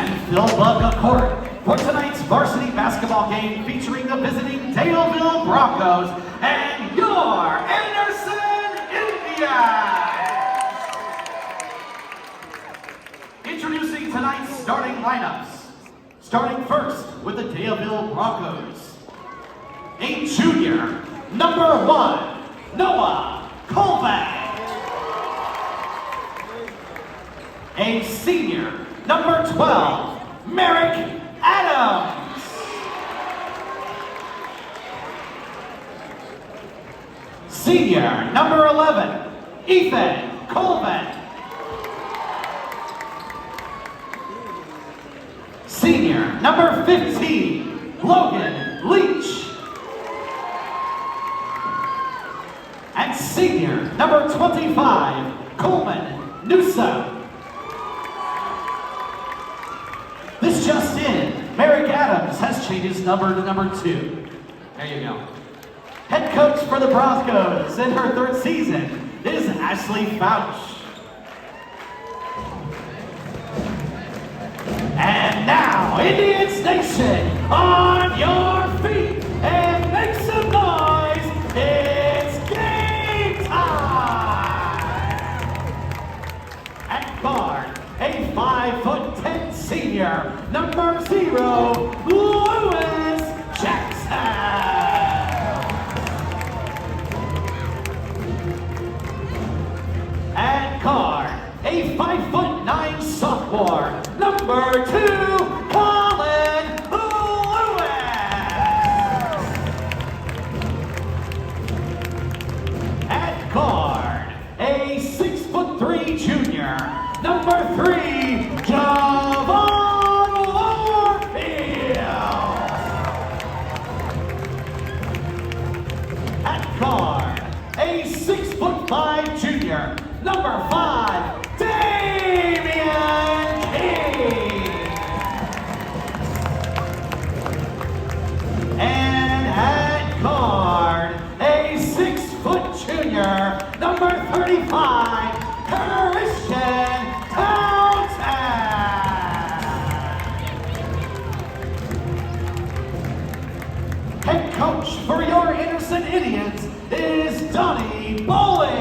and fill the court for tonight's varsity basketball game featuring the visiting Daleville Broncos and your Anderson Indians. Introducing tonight's starting lineups. Starting first with the Daleville Broncos. A junior, number 1, Noah Kojak. A senior, number 12, Merrick Adams. Senior, number 11, Ethan Colvin. Senior, number 15, Logan Leach. And senior, number 25, Coleman Newsom. This just in, Merrick Adams has changed his number to number 2. There you go. Head coach for the Broncos in her 3rd season is Ashley Fouch. And now, Indians Nation, on your feet and make some noise. It's game time! At guard, a 5'10" senior, number 0, Lewis Jackson. At guard, a 5'9" sophomore, number 2, Colin Lewis. At guard, a 6'3" junior, number 3, Javon Warfield. At guard, a 6'5" junior, number 5, and at guard, a 6-foot junior, number 35, Christian Townsend. Head coach for your Anderson Indians is Donnie Bowling.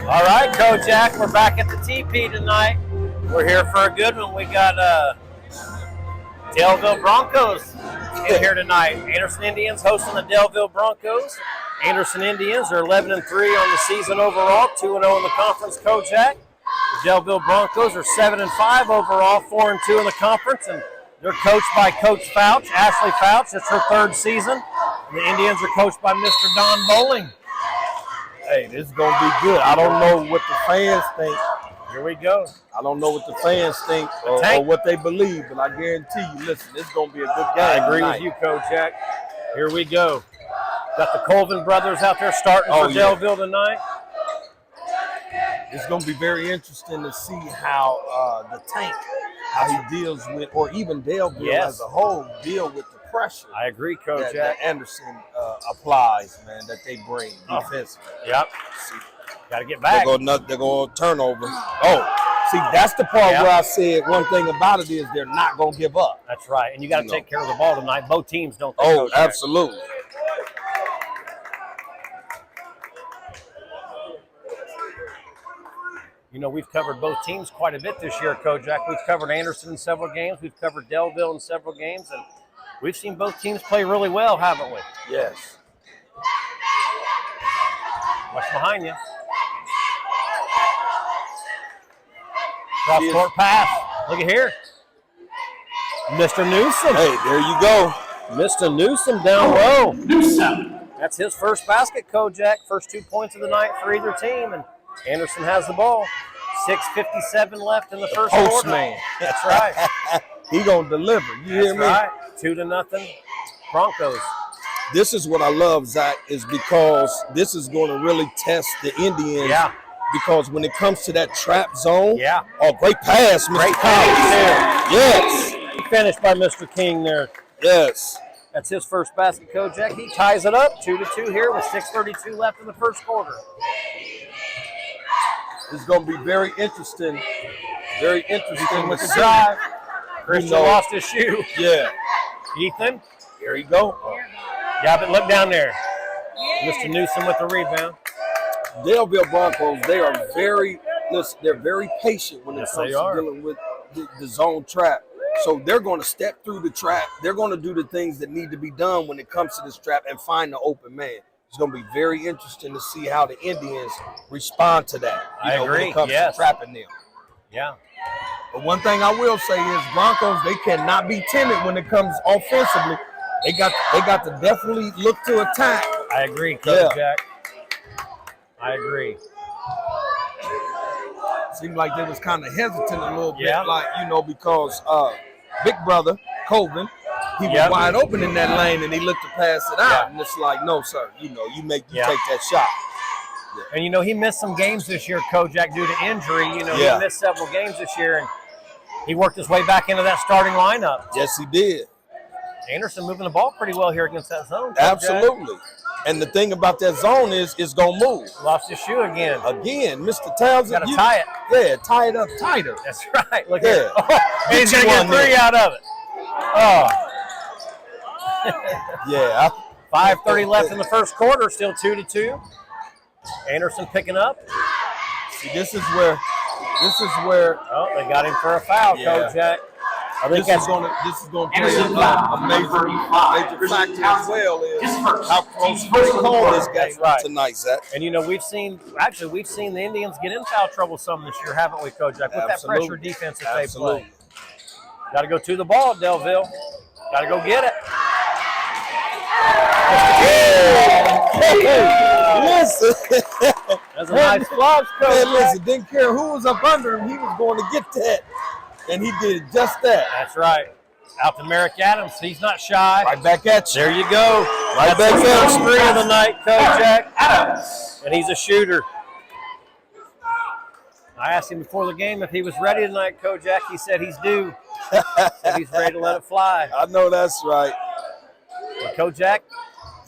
All right, Kojak, we're back at the TP tonight. We're here for a good one. We got Daleville Broncos in here tonight. Anderson Indians hosting the Daleville Broncos. Anderson Indians are 11-3 on the season overall, 2-0 in the conference, Kojak. The Daleville Broncos are 7-5 overall, 4-2 in the conference, and they're coached by Coach Fouch, Ashley Fouch. It's her 3rd season. And the Indians are coached by Mr. Don Bowling. Hey, this is going to be good. I don't know what the fans think. Here we go. I don't know what the fans think or what they believe, but I guarantee you, listen, this is going to be a good game. I agree with you, Kojak. Here we go. Got the Colvin brothers out there starting for Daleville tonight. It's going to be very interesting to see how the tank, how he deals with, or even Daleville as a whole, deal with the pressure. I agree, Coach. That Anderson applies, man, that they bring defensively. Yep. Got to get back. They're going to turnover. Oh, see, that's the part where I said one thing about it is they're not going to give up. That's right. And you got to take care of the ball tonight. Both teams don't. Oh, absolutely. You know, we've covered both teams quite a bit this year, Kojak. We've covered Anderson in several games. We've covered Daleville in several games. And we've seen both teams play really well, haven't we? Yes. What's behind you? Cross-court pass. Look at here. Mr. Newsom. Hey, there you go. Mr. Newsom down low. Newsom. That's his first basket, Kojak. First 2 points of the night for either team. And Anderson has the ball. 6:57 left in the first quarter. Man. That's right. He gonna deliver. You hear me? Right. 2-0 Broncos. This is what I love, Zach, is because this is going to really test the Indians. Yeah. Because when it comes to that trap zone, oh, great pass, Mr. Great pass there. Yes. Finished by Mr. King there. Yes. That's his first basket, Kojak. He ties it up 2-2 here with 6:32 left in the first quarter. It's going to be very interesting very interesting with to the see. drive. Christian lost his shoe. Yeah. Ethan. Here you go. Yeah, but look down there. Mr. Newsom with the rebound. Daleville Broncos, they are they're very patient when it Yes, comes they to are. dealing with the zone trap. So they're going to step through the trap. They're going to do the things that need to be done when it comes to this trap and find the open man. It's going to be very interesting to see how the Indians respond to that. I agree, When it comes yes. to trapping them. Yeah. But one thing I will say is Broncos, they cannot be timid when it comes offensively. They got to definitely look to attack. I agree, Kojak. I agree. Seemed like they was kind of hesitant a little bit, Yeah. like, because big brother, Colvin, he was wide open in that lane and he looked to pass it out. Yeah. And it's like, no, sir, you take that shot. Yeah. And, he missed some games this year, Kojak, due to injury. He missed several games this year, and he worked his way back into that starting lineup. Yes, he did. Anderson moving the ball pretty well here against that zone. Kojak. Absolutely. And the thing about that zone is it's going to move. Lost his shoe again. Again, Mr. Townsend. Got to tie it. Yeah, tie it up tighter. That's right. Look Yeah. at it. Oh, and he's going to get 3 out of it. Oh. Yeah. 5:30 left in the first quarter, still 2-2. Anderson picking up. See, this is where. Oh, they got him for a foul, Yeah. Kojak. I think This is going to play Anderson a major factor as well. Is how close they call this game That's right. tonight, Zach. And we've seen the Indians get in foul trouble some this year, haven't we, Kojak? With that pressure defense that they play. Got to go to the ball, Daleville. Got to go get it. Listen. That's a nice flush, Man, Kojak. listen, didn't care who was up under him, he was going to get that. And he did just that. That's right. Out to Merrick Adams. He's not shy. Right back at you. There you go. Right That's back his at first you. 3 of the night, Kojak. Adams. And he's a shooter. I asked him before the game if he was ready tonight, Kojak. He said he's due. Said he's ready to let it fly. I know that's right. And Kojak,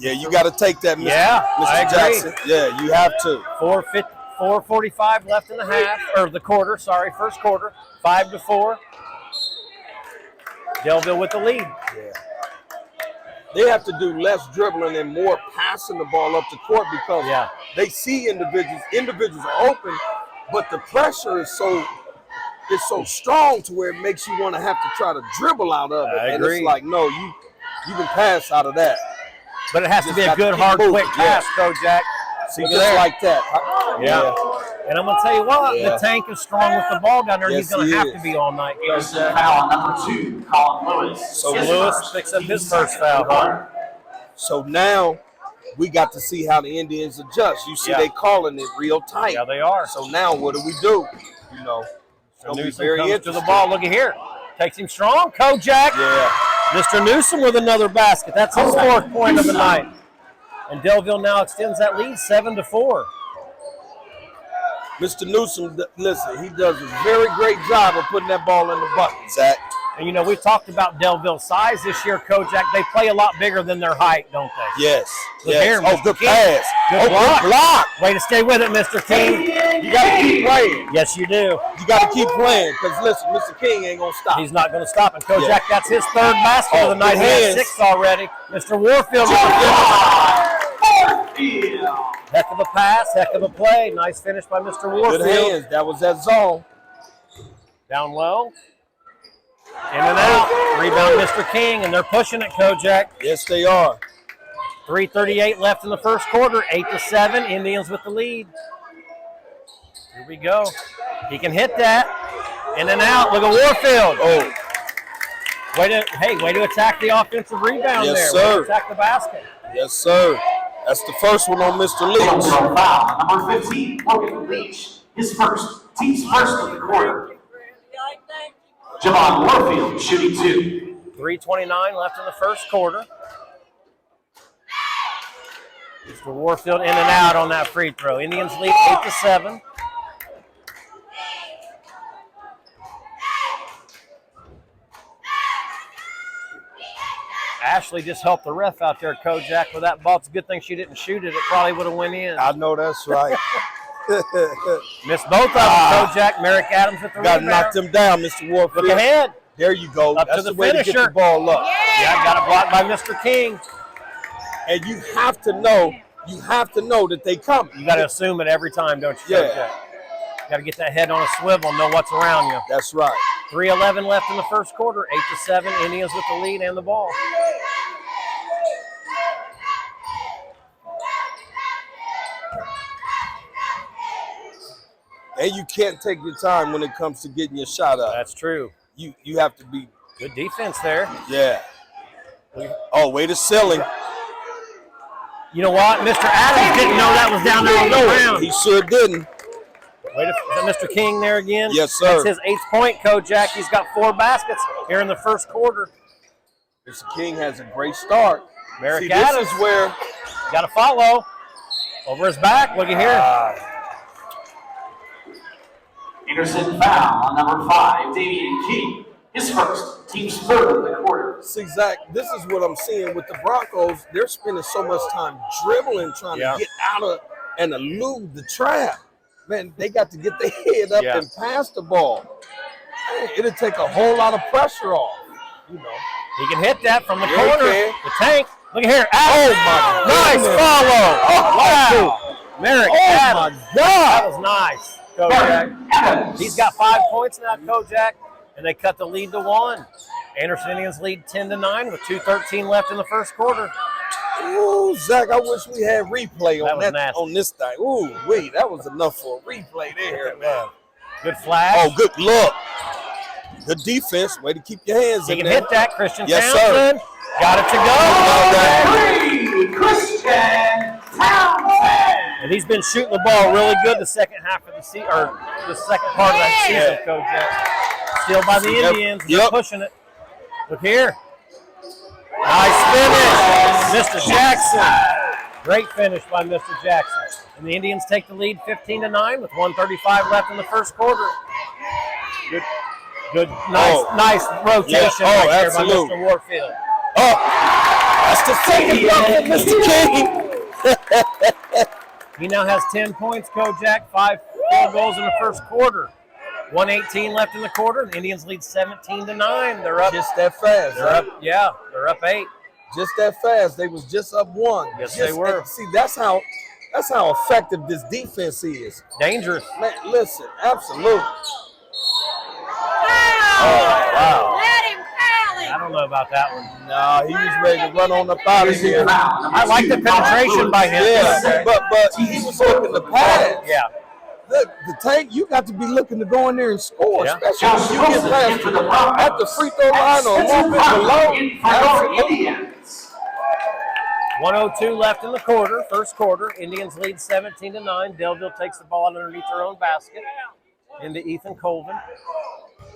Yeah, you got to take that, Mr. Yeah, Mr. I agree. Jackson. Yeah, you have to. 4:45 left in the half, or the quarter, first quarter. 5-4. Daleville with the lead. Yeah. They have to do less dribbling and more passing the ball up the court because they see individuals. Individuals are open, but the pressure is so strong to where it makes you want to have to try to dribble out of it. I and agree. it's like, no, you can pass out of that. But it has to Just be a got to good, keep hard, moving. quick pass, Kojak. See, Look just there. like that. Yeah. And I'm going to tell you what, Yeah. the Tank is strong with the ball down there. Yes, He's going he to have is. to be all night. Here's foul number 2, Colin Lewis. So Lewis picks up his first foul, huh? So now we got to see how the Indians adjust. You see they calling it real tight. Yeah, they are. So now what do we do? It's going to be Newsom very comes to interesting. the ball. Look at here. Takes him strong. Kojak. Yeah. Mr. Newsom with another basket. That's his 4th point of the night. And Daleville now extends that lead 7-4. Mr. Newsom, listen, he does a very great job of putting that ball in the bucket, Zach. And, we've talked about Daleville's size this year, Kojak. They play a lot bigger than their height, don't they? Yes. Look yes. here, Oh, Mr. good King. pass. Good Good block. Way to stay with it, Mr. King. You got to keep playing. Yes, you do. You got to keep playing because, listen, Mr. King ain't going to stop. He's not going to stop. And Kojak, Yeah. that's his 3rd basket of the night. He has hands. 6 already. Mr. Warfield. Heck of a pass, heck of a play. Nice finish by Mr. Warfield. Good hands. That was that zone. Down low. In and out. Rebound Mr. King, and they're pushing it, Kojak. Yes, they are. 3:38 left in the first quarter. 8-7. Indians with the lead. Here we go. He can hit that. In and out. Look at Warfield. Oh, Way to attack the offensive rebound Yes, there. sir. Way to attack the basket. yes, sir. That's the first one on Mr. Leach. Foul number 15, Logan Leach. His team's first of the quarter. Javon Warfield shooting 2. 3:29 left in the first quarter. Mr. Warfield in and out on that free throw. Indians lead 8-7. Ashley just helped the ref out there, Kojak, with that ball. It's a good thing she didn't shoot it. It probably would have went in. I know that's right. Missed both of them, Kojak. Merrick Adams with the Got to rebound. knock them down, Mr. Warfield. Look ahead. There you go. Up That's to the the way finisher. to get the ball up. Yeah, got it blocked by Mr. King. And you have to know that they come. You got to assume it every time, don't you, Yeah. Kojak? Got to get that head on a swivel and know what's around you. That's right. 3:11 left in the first quarter. 8-7. Indians with the lead and the ball. And you can't take your time when it comes to getting your shot up. That's true. You have to be. Good defense there. Yeah. Oh, way to ceiling. You know what? Mr. Adams didn't know that was down there on the ground. He sure didn't. Is that Mr. King there again? Yes, sir. That's his 8th point, Kojak. He's got 4 baskets here in the first quarter. Mr. King has a great start. Merrick See, Adams. this is where Got to follow. Over his back. Look at here. Anderson foul on number 5, Damian King. His first, team's 3rd of the quarter. See, Zach, this is what I'm seeing with the Broncos. They're spending so much time dribbling, trying to get out of and elude the trap. Man, they got to get their head up and pass the ball. Man, it'll take a whole lot of pressure off, you know. He can hit that from the Yeah, corner. he can. The tank. Look at here. Oh, my Nice goodness. follow. Oh, Wow. Merrick Adams. my God. That was nice, Kojak. He's got 5 points now, Kojak, and they cut the lead to 1. Anderson Indians lead 10-9 with 2:13 left in the first quarter. Ooh, Zach, I wish we had replay That on was that nasty. on this thing. Ooh, wait, that was enough for a replay there, man. Good flash. Oh, good look. Good defense. Way to keep your hands He in can there. hit that. Christian Yes, sir. Townsend. Got it to go. 3, Christian Townsend. And he's been shooting the ball really good the second half of the season, or the second part of that season, Kojak. Still by the Indians. They're pushing it. Look here. Nice finish, Mr. Jackson. Great finish by Mr. Jackson. And the Indians take the lead 15-9 with 1:35 left in the first quarter. Good, nice rotation right there by Mr. Warfield. Oh, that's the second block for Mr. King. He now has 10 points, Kojak, 5 field goals in the first quarter. 1:18 left in the quarter. The Indians lead 17-9. They're up. Just that fast. They're up. Yeah, they're up 8. Just that fast. They was just up 1. Yes, they were. See, that's how effective this defense is. Dangerous. Man, listen, absolutely. Oh, wow. Let him foul him. I don't know about that one. Nah, he was ready to run on up out of here. I like the penetration by him. Yeah, but he was looking to pass. Yeah. Look, the tank, you got to be looking to go in there and score, Yeah. especially when you get past at the free throw line or a little bit below. Absolutely. 1:02 left in the quarter, first quarter. Indians lead 17-9. Daleville takes the ball underneath their own basket into Ethan Colvin.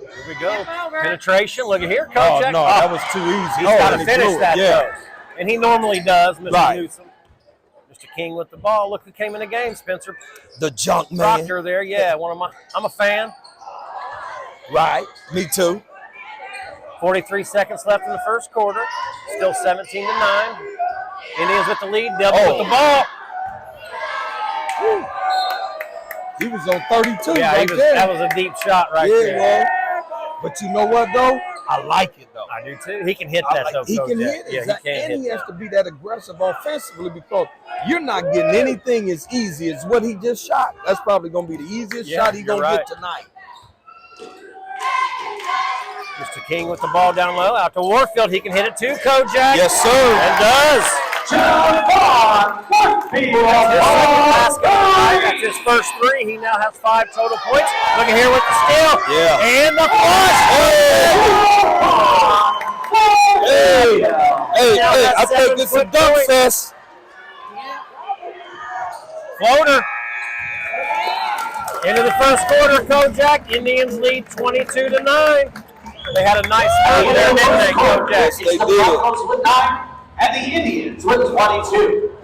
Here we go. Penetration. Look at here, Coach. Oh, no, that was too easy. He's got to finish that, yeah. though. And he normally does, Mr. Right. Newsom. Mr. King with the ball. Look who came in the game, Spencer The junk man. Proctor there. Yeah, I'm a fan. Right, me too. 43 seconds left in the first quarter. Still 17-9. Indians with the lead. Daleville with the ball. He was on 32 Yeah, right there. that was a deep shot right there. Yeah, but you know what, though? I like it, though. I do, too. He can hit that, though, He Coach can Jack. hit it. Yeah, he can and he hit has that. to be that aggressive offensively because you're not getting anything as easy as what he just shot. That's probably going to be the easiest shot he's going to get tonight. Mr. King with the ball down low. Out to Warfield. He can hit it, too, Kojak. Yes, sir. And does. Warfield. That's his first 3. He now has 5 total points. Look at here with the steal. Yeah. And the flush. Hey, I think this is a dunk fest. Floater. Into the first quarter, Kojak. Indians lead 22-9. They had a nice lead there, didn't they, Kojak? Yes, they The did. Broncos with 9 and the Indians with 22.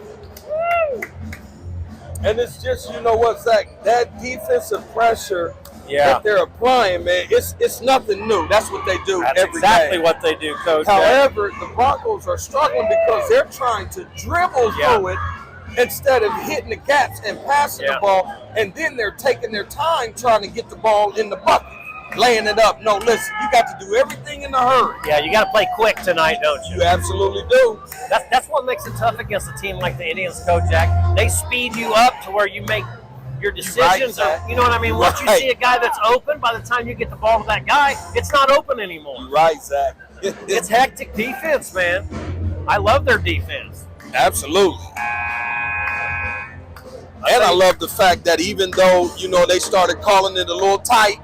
And it's just, you know what, Zach, that defensive pressure Yeah. that they're applying, man, it's nothing new. That's what they do That's every exactly day. what they do, Coach. However, the Broncos are struggling because they're trying to dribble through it instead of hitting the gaps and passing the ball, and then they're taking their time trying to get the ball in the bucket, laying it up. No, listen, you got to do everything in a hurry. Yeah, you got to play quick tonight, don't you? You absolutely do. That's what makes it tough against a team like the Indians, Kojak. They speed you up to where you make your decisions. You know what I mean? Once you see a guy that's open, by the time you get the ball to that guy, it's not open anymore. You're right, Zach. It's hectic defense, man. I love their defense. Absolutely. And I love the fact that even though, you know, they started calling it a little tight,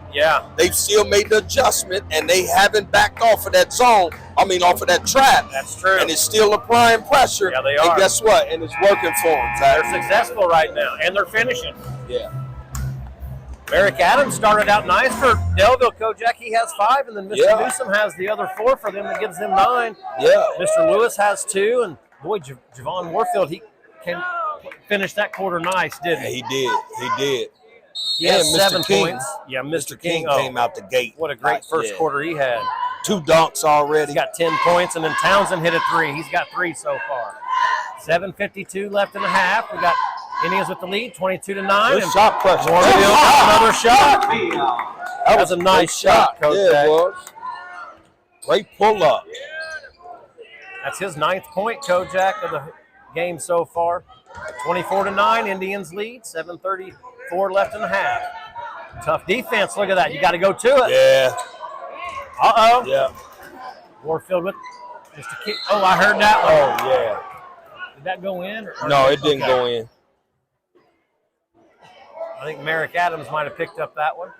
they've still made the adjustment and they haven't backed off of that zone. Off of that trap. That's true. And it's still applying pressure. Yeah, they are. And guess what? And it's working for them, Zach. They're successful right now, and they're finishing. Yeah. Merrick Adams started out nice for Daleville. Kojak, he has 5, and then Mr. Newsom has the other 4 for them that gives them 9. Yeah. Mr. Lewis has 2, and boy, Javon Warfield, he can finish that quarter nice, didn't he? Yeah, he did. He has Mr. 7 King. points. Yeah, Mr. King came out the gate. What a great first quarter he had. 2 dunks already. He's got 10 points, and then Townsend hit a 3. He's got 3 so far. 7:52 left in the half. We got Indians with the lead, 22-9. Good shot pressure. Warfield got another shot. That was a nice shot, Coach. Yeah, it was. Great pull up. That's his 9th point, Kojak, of the game so far. 24-9, Indians lead. 7:34 left in the half. Tough defense. Look at that. You got to go to it. Yeah. Uh-oh. Yeah. Warfield with just a kick. Oh, I heard that one. Oh, yeah. Did that go in? No, it didn't go in. I think Merrick Adams might have picked up that one.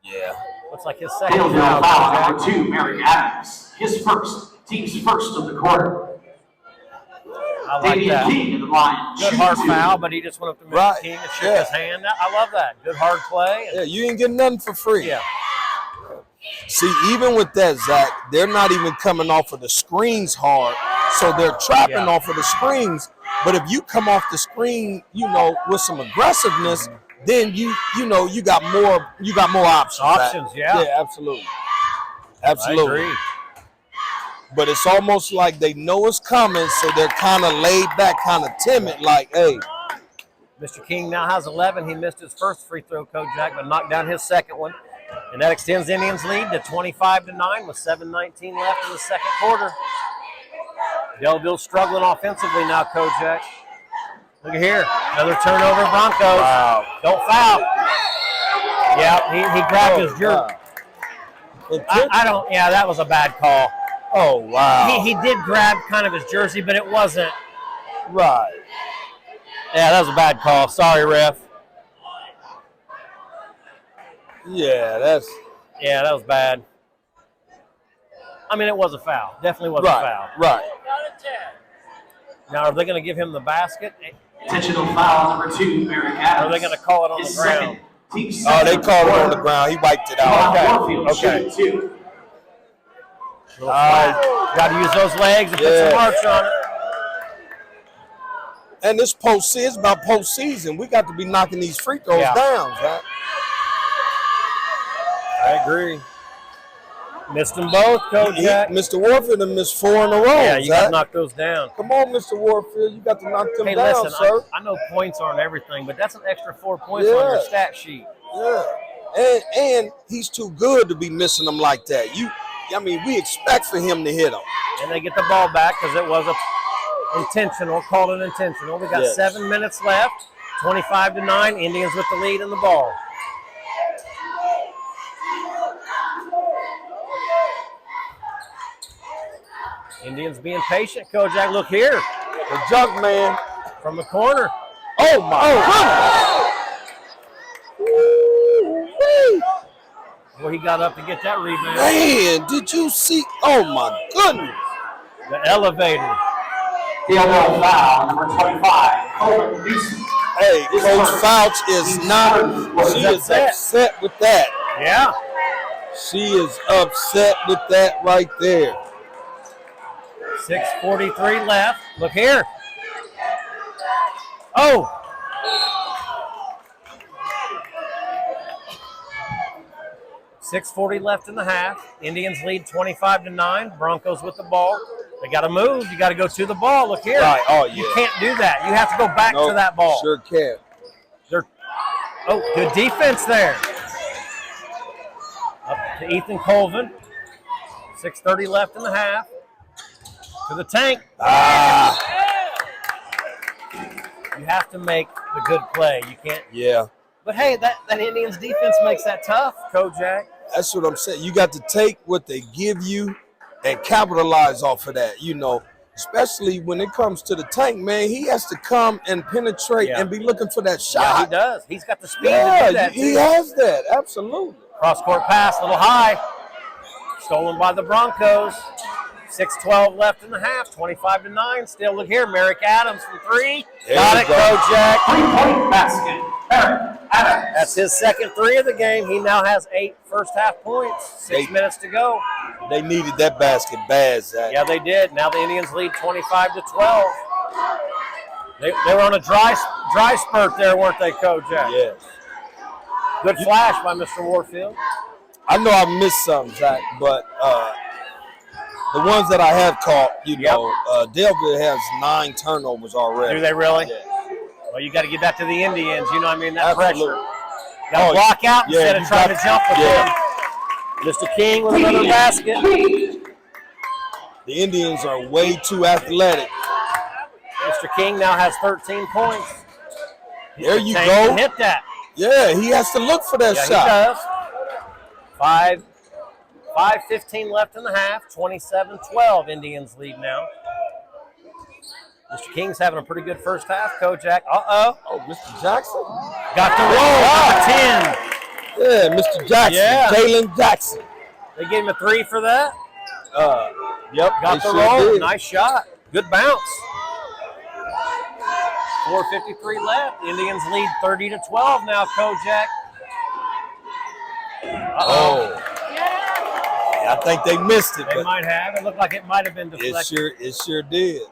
Yeah. Looks like his second Daleville foul number 2, Merrick Adams. His first, team's first of the quarter. I like Damian that. King in the line. Good hard foul, but he just went up to Mr. King and shook his hand. I love that. Good hard play. Yeah, you ain't getting nothing for free. Yeah. See, even with that, Zach, they're not even coming off of the screens hard, so they're trapping off of the screens. But if you come off the screen, you know, with some aggressiveness, then you got more options. Options, Yeah, absolutely. Absolutely. I agree. But it's almost like they know it's coming, so they're kind of laid back, kind of timid, like, hey. Mr. King now has 11. He missed his first free throw, Kojak, but knocked down his second one. And that extends Indians' lead to 25-9 with 7:19 left in the second quarter. Daleville struggling offensively now, Kojak. Look at here. Another turnover, Broncos. Wow. Don't foul. Yeah, he grabbed his jersey. I don't, that was a bad call. Oh, wow. He did grab kind of his jersey, but it wasn't. Right. Yeah, that was a bad call. Sorry, ref. Yeah, that was bad. I mean, it was a foul. Definitely was a foul. Right. Now, are they going to give him the basket? Intentional foul number 2, Merrick Adams. Or are they going to call it on His the ground? Oh, they called it on the ground. He wiped it out. Warfield shooting 2. Got to use those legs and put some marks on it. And this postseason is about postseason. We got to be knocking these free throws down, Zach. I agree. Missed them both, Kojak. Mr. Warfield and missed 4 in a row. Yeah, you got Zach. to knock those down. Come on, Mr. Warfield. You got to knock them Hey, down, listen, sir. I know points aren't everything, but that's an extra 4 points on your stat sheet. Yeah. And he's too good to be missing them like that. We expect for him to hit them. And they get the ball back because it was intentional, called it intentional. We got 7 minutes left, 25-9, Indians with the lead in the ball. Indians being patient, Kojak. Look here. The junk man. From the corner. Oh, my goodness. Well, he got up to get that rebound. Man, did you see? Oh, my goodness. The elevator. Daleville foul number 25, Newsom. Hey, Coach Fouch is she is upset with that. Yeah. She is upset with that right there. 6:43 left. Look here. Oh. $6:40 left in the half. Indians lead 25-9. Broncos with the ball. They got to move. You got to go to the ball. Look here. Right. Oh, yeah. You can't do that. You have to go back to that ball. Sure can. Oh, good defense there. Up to Ethan Colvin. 6:30 left in the half. To the tank. You have to make the good play. You can't. Yeah. But hey, that Indians defense makes that tough, Kojak. That's what I'm saying. You got to take what they give you and capitalize off of that, you know, especially when it comes to the tank, man. He has to come and penetrate and be looking for that shot. Yeah, he does. He's got the speed to do that, he has that. Absolutely. Cross-court pass, a little high. Stolen by the Broncos. 6:12 left in the half, 25-9. Still, look here, Merrick Adams from 3. Got it, Kojak. 3-point basket. Merrick Adams. That's his second 3 of the game. He now has 8 first-half points. 6 minutes to go. They needed that basket bad, Zach. Yeah, they did. Now the Indians lead 25-12. They were on a dry spurt there, weren't they, Kojak? Yes. Good flash by Mr. Warfield. I know I missed some, Zach, but the ones that I have caught, you know, Daleville has 9 turnovers already. Do they really? Yes. Well, you got to get that to the Indians. You know what I mean? That Absolutely. pressure. Got to block out instead of trying to jump with him. Mr. King with another basket. The Indians are way too athletic. Mr. King now has 13 points. There you go. Hit that. Yeah, he has to look for that shot. He does. 5:15 left in the half. 27-12. Indians lead now. Mr. King's having a pretty good first half. Kojak. Oh, Mr. Jackson. Got the roll. 10. Yeah, Mr. Jackson. Yeah. Jalen Jackson. They gave him a 3 for that. Yep. Got the roll. Nice shot. Good bounce. 4:53 left. The Indians lead 30-12 now, Kojak. Oh. Yeah, I think they missed it. They might have. It looked like it might have been deflected. It sure did.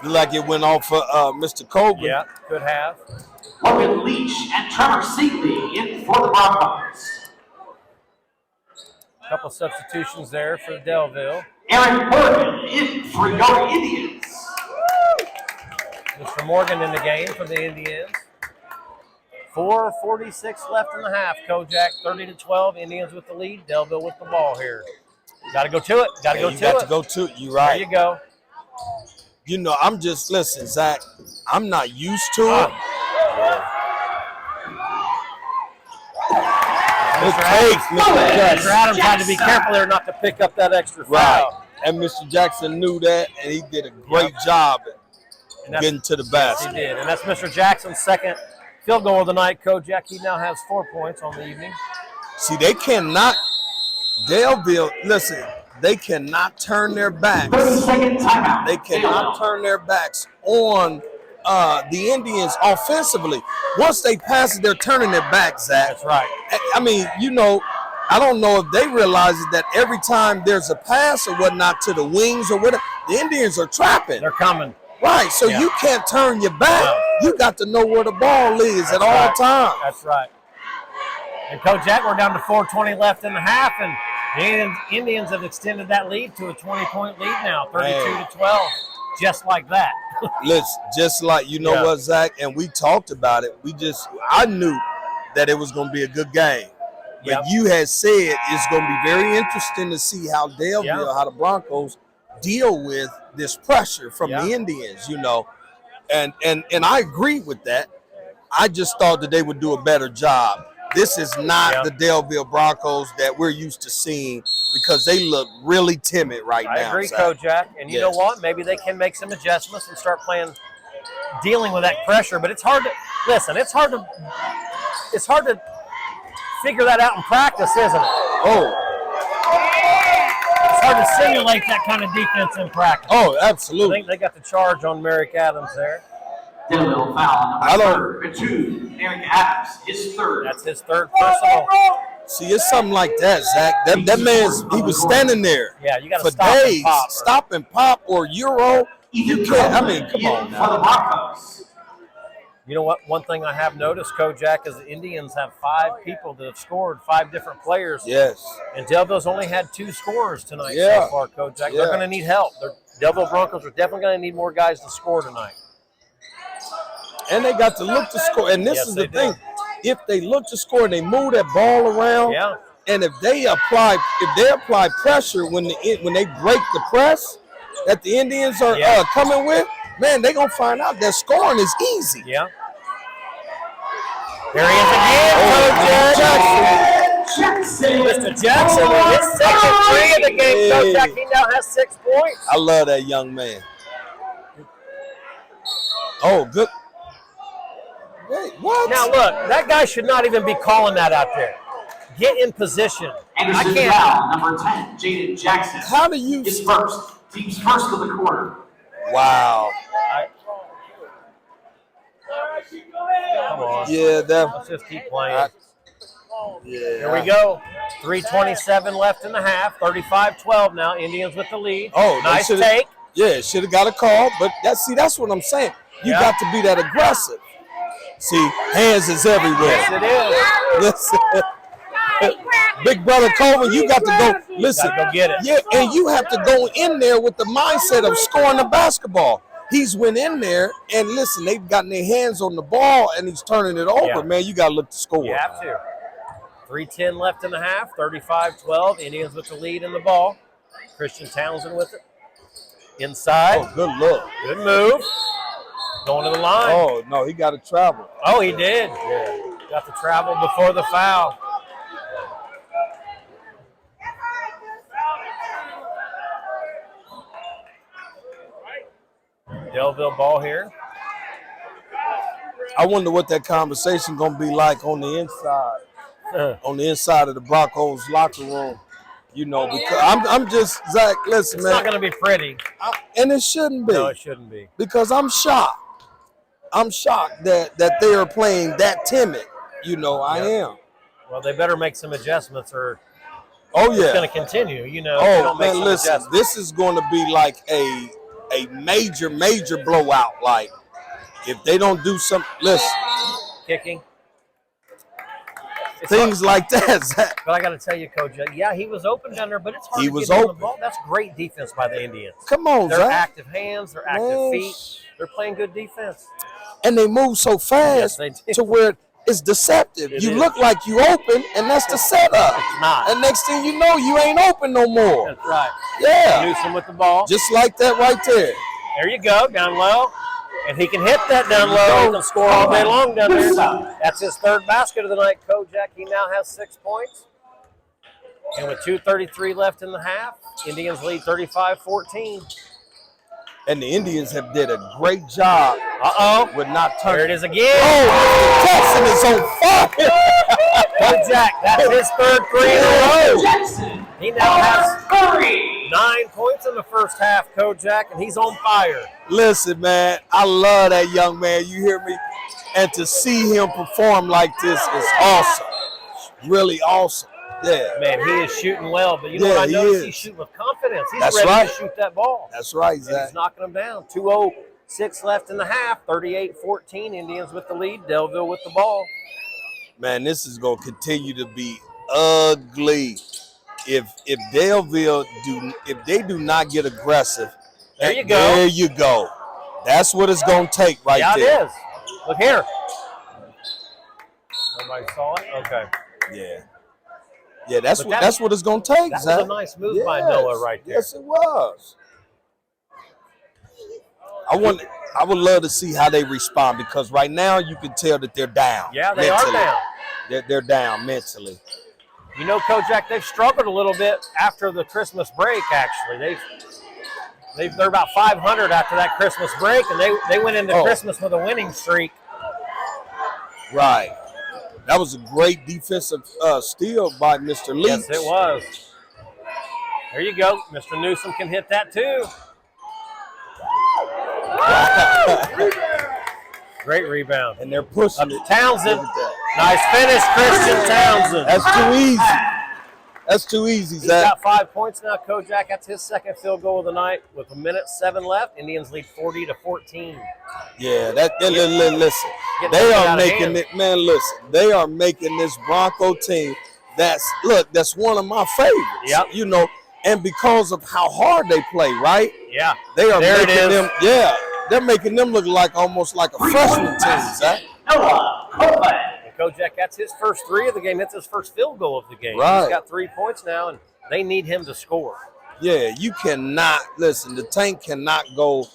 Looked like it went off for Mr. Colvin. Yeah, could have. Logan Leach and Trevor Seeley in for the Broncos. A couple of substitutions there for Daleville. Aaron Morgan in for your Indians. Mr. Morgan in the game for the Indians. 4:46 left in the half. Kojak 30-12. Indians with the lead. Daleville with the ball here. Got to go to it. Got to go to it. You got to go to it. You're right. There you go. You know, listen, Zach, I'm not used to it. Mr. Adams had to be careful there not to pick up that extra foul. Right. And Mr. Jackson knew that, and he did a great job getting to the basket. Yes, he did. And that's Mr. Jackson's second field goal of the night. Kojak, he now has 4 points on the evening. See, they cannot, Daleville, listen, they cannot turn their backs. 30-second timeout. They cannot turn their backs on the Indians offensively. Once they pass it, they're turning their backs, Zach. That's right. I mean, you know, I don't know if they realize that every time there's a pass or whatnot to the wings or whatever, the Indians are trapping. They're coming. Right, so you can't turn your back. No. You got to know where the ball is at all times. That's right. And Kojak, we're down to 4:20 left in the half, and the Indians have extended that lead to a 20-point lead now, 32-12, just like that. Listen, just like, you know what, Zach, and we talked about it. I knew that it was going to be a good game. But you had said it's going to be very interesting to see how Daleville, how the Broncos deal with this pressure from the Indians, you know. And I agree with that. I just thought that they would do a better job. This is not the Daleville Broncos that we're used to seeing because they look really timid right now. I agree, Kojak. And you know what? Maybe they can make some adjustments and start dealing with that pressure. But it's hard to listen. It's hard to figure that out in practice, isn't it? Oh. It's hard to simulate that kind of defense in practice. Oh, absolutely. I think they got the charge on Merrick Adams there. Daleville foul number 2. Merrick Adams, his third. That's his third personal. See, it's something like that, Zach. That man's, he was standing there you got for stop days. And pop, stop and pop or Euro. You can't, I mean, come on now. For the Broncos. You know what? One thing I have noticed, Kojak, is the Indians have 5 people that have scored, 5 different players. Yes. And Daleville's only had 2 scorers tonight Yeah. so far, Kojak. Yeah. They're going to need help. The Daleville Broncos are definitely going to need more guys to score tonight. And they got to look to score. And this Yes, is they the thing. If they look to score and they move that ball around, Yeah. and if they apply pressure when they break the press that the Indians are coming with, man, they're going to find out that scoring is easy. Yeah. There he is again, Jackson. Mr. Jackson with his second 3 of the game. Kojak, he now has 6 points. I love that young man. Oh, good. Wait, what? Now, look, that guy should not even be calling that out there. Get in position. Anderson foul, number 10, Jaden Jackson. How do you... Is first. Team's first of the quarter. Wow. Come on. Yeah, Let's just keep playing. Yeah. Here we go. 3:27 left in the half. 35-12 now. Indians with the lead. Oh, nice take. Yeah, should have got a call, but that's what I'm saying. You got to be that aggressive. See, hands is everywhere. Yes, it is. Listen, Big brother Coleman, you got to go. Listen, Gotta go get it. Yeah, and you have to go in there with the mindset of scoring the basketball. He's went in there, and listen, they've gotten their hands on the ball, and he's turning it over. Yeah. Man, you got to look to score. You have to. 3:10 left in the half. 35-12. Indians with the lead in the ball. Christian Townsend with it. Inside. Oh, good look. Good move. Going to the line. Oh, no, he got to travel. Oh, he did. Yeah. Got to travel before the foul. Daleville ball here. I wonder what that conversation going to be like on the inside. On the inside of the Broncos locker room. You know, because I'm just, Zach, listen, It's man. not going to be pretty. And it shouldn't be. No, it shouldn't be. Because I'm shocked. I'm shocked that they are playing that timid. You know, I am. Well, they better make some adjustments or Oh, yeah. it's going to continue. You know, if they Oh, don't make man, some listen, adjustments. this is going to be like a major blowout. Like, if they don't do some, listen, Kicking. It's things hard. like that, Zach. But I got to tell you, Coach, yeah, he was open down there, but it's hard He to was get on the open. ball. That's great defense by the Indians. Come on, They're Zach. active hands, they're active Man. feet. They're playing good defense. And they move so fast Yes, they do. to where it's deceptive. It you is. look like you open, and that's the setup. It's not. And next thing you know, you ain't open no more. That's right. Yeah. Newsom with the ball. Just like that right there. There you go, down low. And he can hit that down low. He can score all day long down there. That's his 3rd basket of the night, Kojak. He now has 6 points. And with 2:33 left in the half, Indians lead 35-14. And the Indians have did a great job with not There turning. it is again. Oh, Jackson is on fire. Kojak, that's his 3rd 3 in a row. Jackson. He now has 3. 9 points in the first half, Kojak, and he's on fire. Listen, man, I love that young man. You hear me? And to see him perform like this is awesome. Really awesome. Yeah. Man, he is shooting well, but you know Yeah, what I he noticed? is. He's shooting with confidence. He's That's ready right. to shoot that ball. That's right, And Zach. he's knocking them down. 2:06 left in the half. 38-14. Indians with the lead. Daleville with the ball. Man, this is going to continue to be ugly. If Daleville do not get aggressive, There you go. There you go. That's what it's going to take right Yeah, there. it is. Look here. Nobody saw it? Okay. Yeah. Yeah, that's But what it's going to take, That Zach. was a nice move by Noah right there. Yes, it was. I would love to see how they respond because right now you can tell that they're down. Yeah, they mentally. are down. They're down mentally. You know, Kojak, they've struggled a little bit after the Christmas break, actually. They're about 500 after that Christmas break, and they went into Christmas with a winning streak. Right. That was a great defensive steal by Mr. Leach. Yes, it was. There you go. Mr. Newsom can hit that too. Great rebound. And they're pushing Up to it. Townsend. Look at that. Nice finish, Christian Townsend. That's too easy. That's too easy, He's Zach. got 5 points now. Kojak, that's his second field goal of the night with 1:07 left. Indians lead 40-14. Yeah, listen. Getting They out are of making hand. it, man, listen. They are making this Bronco team that's one of my favorites. Yep. You know, and because of how hard they play, right? Yeah. They are There it making is. them, they're making them look like almost like a freshman team, Zach. Noah Kojak. And Kojak, that's his first 3 of the game. That's his first field goal of the game. Right. He's got 3 points now, and they need him to score. Yeah, you cannot, listen, the Tank cannot go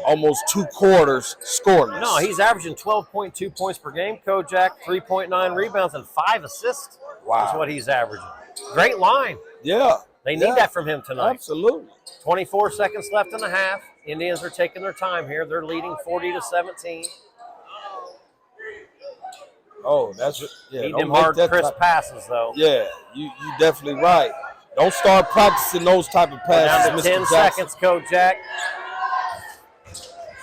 almost 2 quarters scoreless. No, he's averaging 12.2 points per game. Kojak, 3.9 rebounds and 5 assists. Wow. Is what he's averaging. Great line. Yeah. They need that from him tonight. Absolutely. 24 seconds left in the half. Indians are taking their time here. They're leading 40-17. Oh, that's Need don't them make hard, that crisp type- passes, though. Yeah, you definitely right. Don't start practicing those type of passes, Down to Mr. 10 Jackson. seconds, Kojak.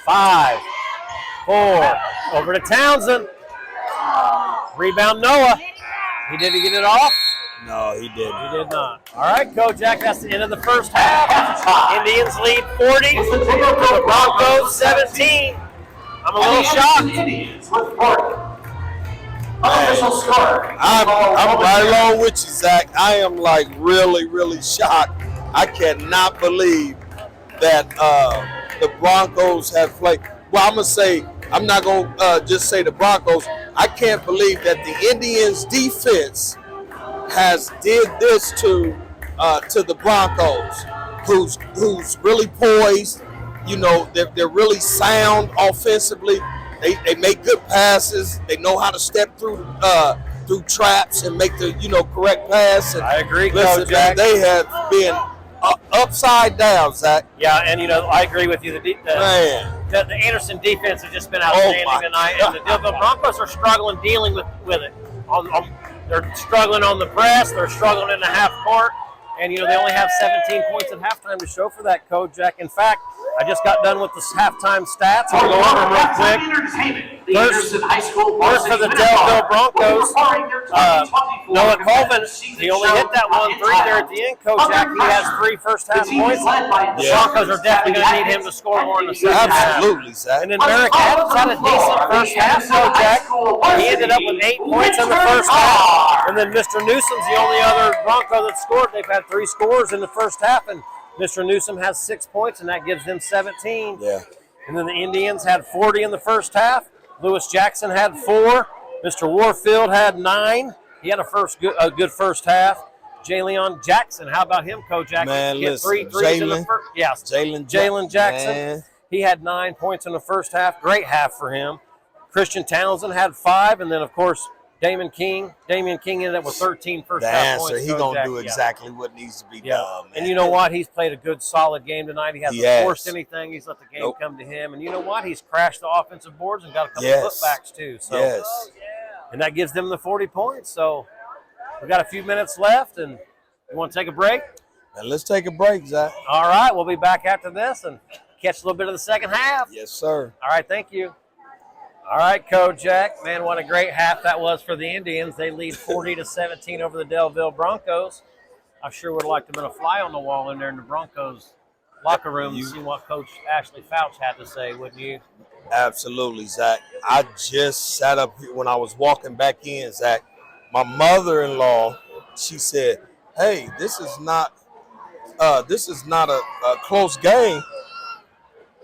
5, 4, over to Townsend. Rebound, Noah. He didn't get it off. No, he didn't. He did not. All right, Kojak, that's the end of the first half. Indians lead 40 to the Broncos 17. I'm a little shocked. Indians with 40. Unofficial score. I'm right along with you, Zach. I am like really, really shocked. I cannot believe that the Broncos have played. Well, I'm gonna say I'm not gonna just say the Broncos. I can't believe that the Indians defense has did this to the Broncos, who's really poised. You know, they're really sound offensively. They make good passes. They know how to step through traps and make the correct pass. And I agree, listen, Kojak. man, they have been upside down, Zach. Yeah, and I agree with you. Man, The Anderson defense has just been outstanding my tonight, God. and the Daleville Broncos are struggling dealing with it. They're struggling on the press. They're struggling in the half court, and they only have 17 points at halftime to show for that, Kojak. In fact, I just got done with the halftime stats. I'll go over them real quick. First for the Daleville Broncos, Noah Colvin, he only hit that 1-3 there at the end, Kojak. He has 3 first half points. The Broncos are definitely going to need him to score more in the second half. absolutely, Zach. And then Merrick Adams had a decent first half, Kojak. He ended up with 8 points in the first half. And then Mr. Newsom's the only other Bronco that scored. They've had 3 scores in the first half, and Mr. Newsom has 6 points, and that gives them 17. Yeah. And then the Indians had 40 in the first half. Lewis Jackson had 4. Mr. Warfield had 9. He had a good first half. Jalen Jackson, how about him, Kojak? Man, He hit listen, 3 threes in the Jalen- first. Yes, Jalen Jackson. Man. He had 9 points in the first half. Great half for him. Christian Townsend had 5, and then of course Damian King ended up with 13 first The half answer, points. he gonna Kojak, do yeah. exactly what needs to be Yeah, done, man. and you know what? He's played a good, solid game tonight. He hasn't Yes. forced anything. He's let the game Nope. come to him. And you know what? He's crashed the offensive boards and got a couple Yes. putbacks too. So, Yes. and that gives them the 40 points. So we got a few minutes left, and you want to take a break? Now let's take a break, Zach. All right, we'll be back after this and catch a little bit of the second half. Yes, sir. All right, thank you. All right, Kojak. Man, what a great half that was for the Indians. They lead 40-17 over the Daleville Broncos. I sure would have liked to have been a fly on the wall in there in the Broncos locker room and see what Coach Ashley Fouch had to say, wouldn't you? Absolutely, Zach. I just sat up here when I was walking back in, Zach. My mother-in-law, she said, "Hey, this is not a close game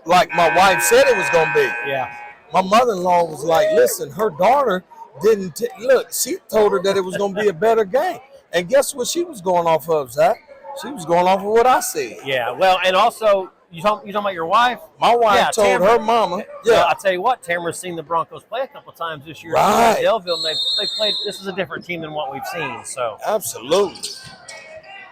like my wife said it was gonna be." Yeah. My mother-in-law was like, "Listen, her daughter didn't look. She told her that it was gonna be a better game, and guess what? She was going off of, Zach. She was going off of what I said. Yeah, well, and also, you talking about your wife? My wife Yeah, told Tamara. her mama, Well, I tell you what, Tamara's seen the Broncos play a couple times this year Right. at Daleville, and they played. This is a different team than what we've seen. So absolutely.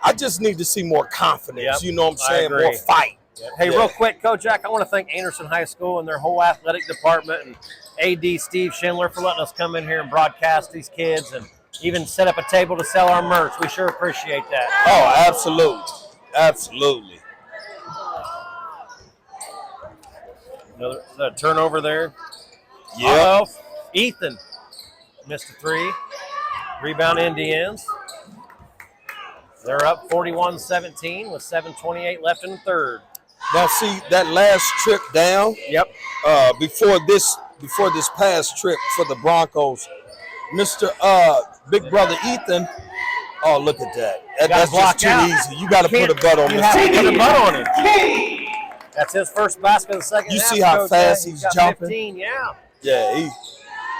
I just need to see more confidence. Yep, You know what I'm I saying? agree. More fight. Hey, Yeah. real quick, Kojak, I want to thank Anderson High School and their whole athletic department and AD Steve Schindler for letting us come in here and broadcast these kids and even set up a table to sell our merch. We sure appreciate that. Oh, absolutely. Absolutely. Another turnover there. Yeah. Uh-oh. Ethan missed a 3. Rebound Indians. They're up 41-17 with 7:28 left in the third. Now see that last trip down. Yep. Before this past trip for the Broncos, Mr. Big Brother Ethan. Oh, look at that. That's just too easy. You got to put a butt on You this. have to put a butt on him. That's his first basket of the second half. You see how fast he's jumping? 15, yeah. Yeah,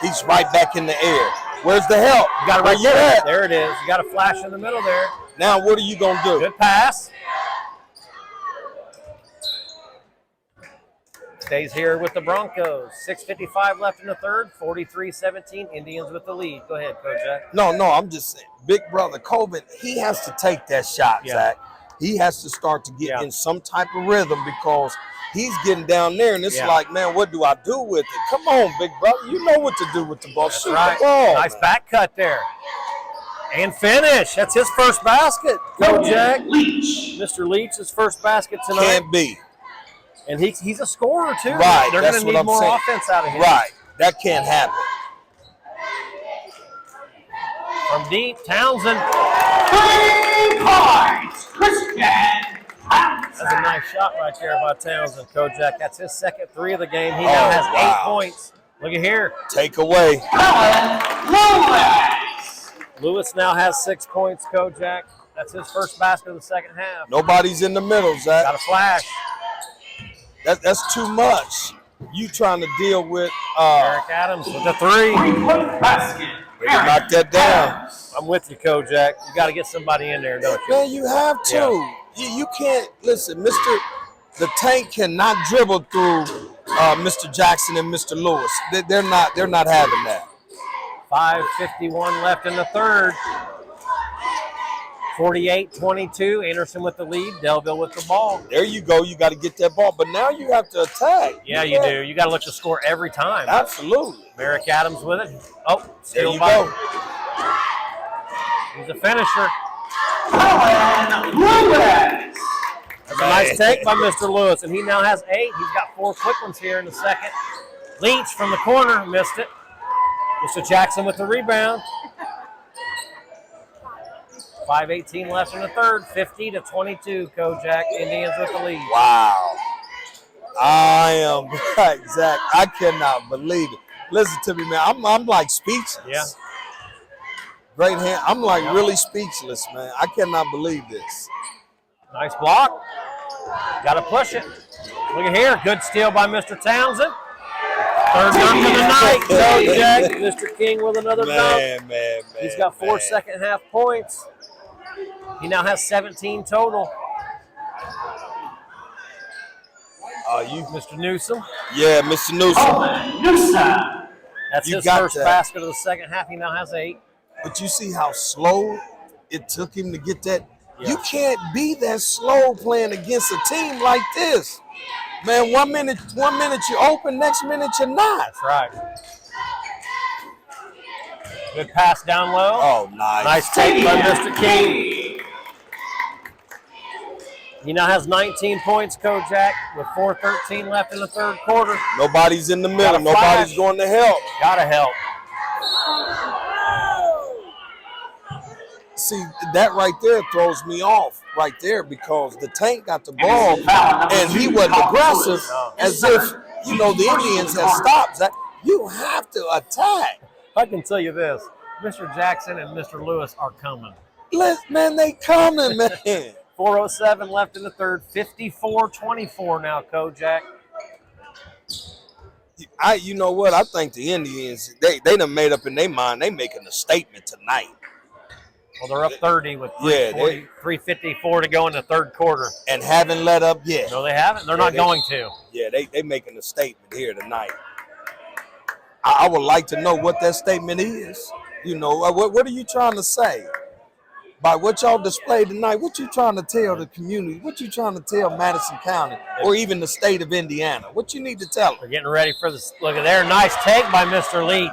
he's right back in the air. Where's the help? You got it right there. There it is. You got a flash in the middle there. Now what are you going to do? Good pass. Stays here with the Broncos. 6:55 left in the third. 43-17. Indians with the lead. Go ahead, Kojak. No, I'm just saying. Big Brother Coben, he has to take that shot, Zach. He has to start to get in some type of rhythm because he's getting down there, and it's like, man, what do I do with it? Come on, Big Brother. You know what to do with the ball. That's Shoot right. the ball. Nice back cut there. And finish. That's his first basket, Kojak. Mr. Leach's first basket tonight. Can't be. And he's a scorer, too. Right. They're going to need more offense out of him. Right. That can't happen. From deep, Townsend. 3 points, Christian Townsend. That's a nice shot right there by Townsend, Kojak. That's his second 3 of the game. He now has 8 points. Look at here. Take away. Lewis. Lewis now has 6 points, Kojak. That's his first basket of the second half. Nobody's in the middle, Zach. Got a flash. That's too much. You trying to deal with Eric Adams with the 3. 3-point basket. knock that down. I'm with you, Kojak. You got to get somebody in there, don't you? Man, you have to. You can't listen, the Tank cannot dribble through Mr. Jackson and Mr. Lewis. They're not having that. 5:51 left in the third. 48-22. Anderson with the lead. Daleville with the ball. There you go. You got to get that ball. But now you have to attack. Yeah, you do. You got to look to score every time. Absolutely. Merrick Adams with it. Oh, there you by. go. He's a finisher. Lewis. That's a nice take by Mr. Lewis, and he now has 8. He's got 4 quick ones here in the second. Leach from the corner, missed it. Mr. Jackson with the rebound. 5:18 left in the third. 50-22. Kojak Indians with the lead. Wow. I am Zach. I cannot believe it. Listen to me, man. I'm like speechless. Yeah. Great hand. I'm like really speechless, man. I cannot believe this. Nice block. Got to push it. Look at here. Good steal by Mr. Townsend. Third dunk of the night. Kojak. Mr. King with another dunk. Man. He's got 4 second half points. He now has 17 total. You, Mr. Newsom. Yeah, Mr. Newsom. Newsom. That's You his got first that. basket of the second half. He now has 8. But you see how slow it took him to get that. Yeah. You can't be that slow playing against a team like this. Man, one minute you're open, next minute you're not. That's right. Good pass down low. Oh, nice. Nice take by Mr. King. He now has 19 points, Kojak, with 4:13 left in the third quarter. Nobody's in the middle. Got a Nobody's flash. going to help. Gotta help. See, that right there throws me off right there because the Tank got the ball and he wasn't aggressive as if, the Indians had stopped. That you have to attack. I can tell you this. Mr. Jackson and Mr. Lewis are coming. Man, they coming, man. 4:07 left in the third. 54-24 now, Kojak. You know what? I think the Indians, they done made up in their mind. They making a statement tonight. Well, they're up 30 with 3:54 to go in the third quarter. And haven't let up yet. No, they haven't. They're not going to. Yeah, they making a statement here tonight. I would like to know what that statement is. What are you trying to say? By what y'all displayed tonight, what you trying to tell the community? What you trying to tell Madison County or even the state of Indiana? What you need to tell them? They're getting ready for this. Look at there. Nice take by Mr. Leach.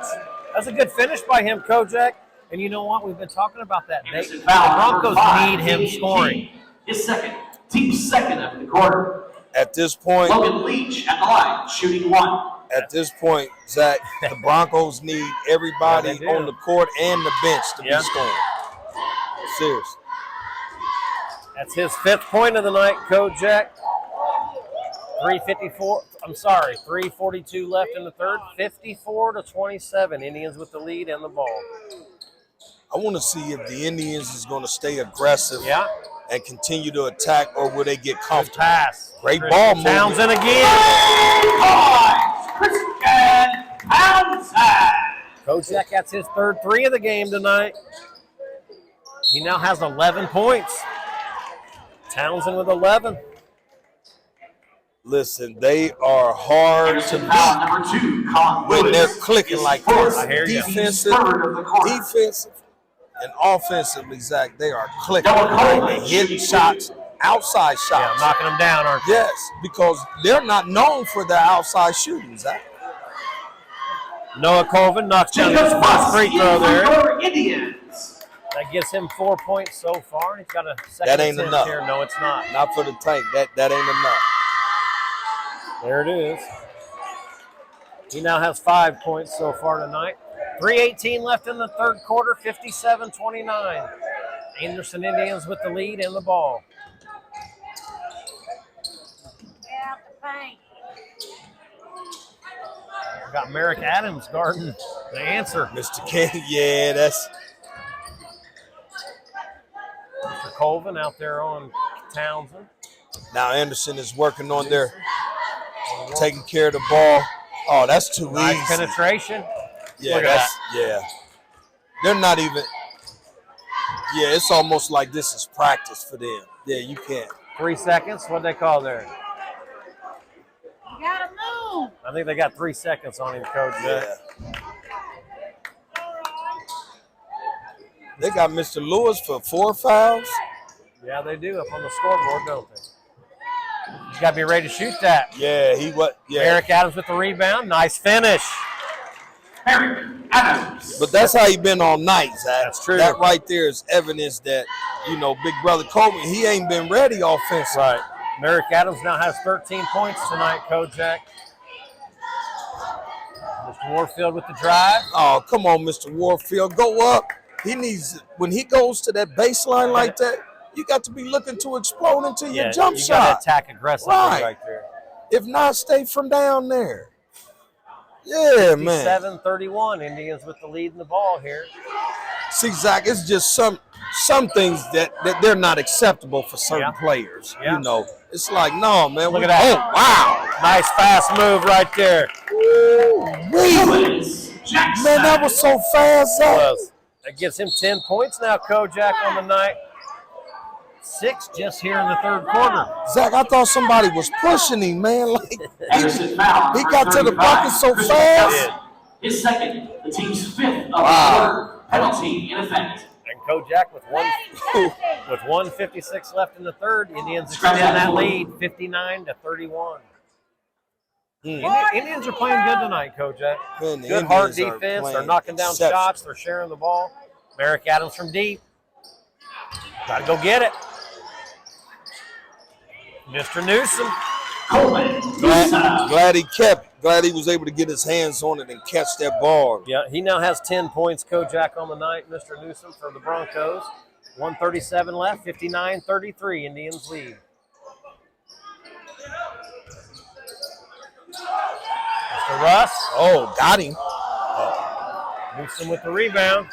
That's a good finish by him, Kojak. And you know what? We've been talking about that. The Broncos need him scoring. His team second of the quarter. At this point, Logan Leach at the line, shooting 1. At this point, Zach, the Broncos need everybody on the court and the bench to be scoring. Seriously. That's his 5th point of the night, Kojak. 3:42 left in the third. 54-27. Indians with the lead and the ball. I want to see if the Indians is going to stay aggressive and continue to attack, or will they get comfortable? Pass. Great ball movement. Townsend again. Kojak gets his 3rd 3 of the game tonight. He now has 11 points. Townsend with 11. Listen, they are hard to beat Number 2, when they're clicking like this. I hear you. Defensive and offensively, Zach, they are clicking. They're hitting shots, outside shots. Yeah, knocking them down, aren't they? Yes, because they're not known for their outside shooting, Zach. Noah Colvin knocks down his first free throw there. Indians. That gives him 4 points so far. He's got a second That ain't attempt enough. here. No, it's not. Not for the tank. That ain't enough. There it is. He now has 5 points so far tonight. 3:18 left in the third quarter, 57-29. Anderson Indians with the lead and the ball. We've got Merrick Adams guarding the answer. Mr. King, yeah, that's Mr. Colvin out there on Townsend. now Anderson is working on their taking care of the ball. Oh, that's too Nice easy. penetration. Yeah, Look at yeah. They're not even. Yeah, it's almost like this is practice for them. Yeah, you can't. 3 seconds. What'd they call there? You gotta move. I think they got 3 seconds on him, Coach. Yeah. They got Mr. Lewis for 4 fouls. Yeah, they do up on the scoreboard, don't they? You got to be ready to shoot that. Yeah, he what? Yeah. Eric Adams with the rebound. Nice finish. Eric Adams. But that's how he been all night, Zach. That's true. That right there is evidence that, Big Brother Coleman, he ain't been ready offensively. Right. Merrick Adams now has 13 points tonight, Kojak. Mr. Warfield with the drive. Oh, come on, Mr. Warfield. Go up. He needs, when he goes to that baseline like that, you got to be looking to explode into your jump you shot. got to attack aggressively right there. If not, stay from down there. Yeah, man. 57-31. Indians with the lead in the ball here. See, Zach, it's just some things that they're not acceptable for certain players. Yeah. It's like, no, man. Look at that. Oh, wow. Nice fast move right there. Man, that was so fast, Zach. That gives him 10 points now, Kojak, on the night. 6 just here in the third quarter. Zach, I thought somebody was pushing him, man. Like he got to the bucket so fast. His second, the team's 5th of the quarter. Penalty in effect. And Kojak with 1:56 left in the third. Indians extend that lead, 59-31. Indians are playing good tonight, Kojak. Man, the Good hard Indians are defense. They're playing knocking down exceptional. shots. They're sharing the ball. Merrick Adams from deep. Got to go get it. Mr. Newsom. Glad he was able to get his hands on it and catch that ball. Yeah, he now has 10 points, Kojak, on the night. Mr. Newsom for the Broncos. 1:37 left, 59-33. Indians lead. Mr. Russ. Oh, got him. Newsom with the rebound.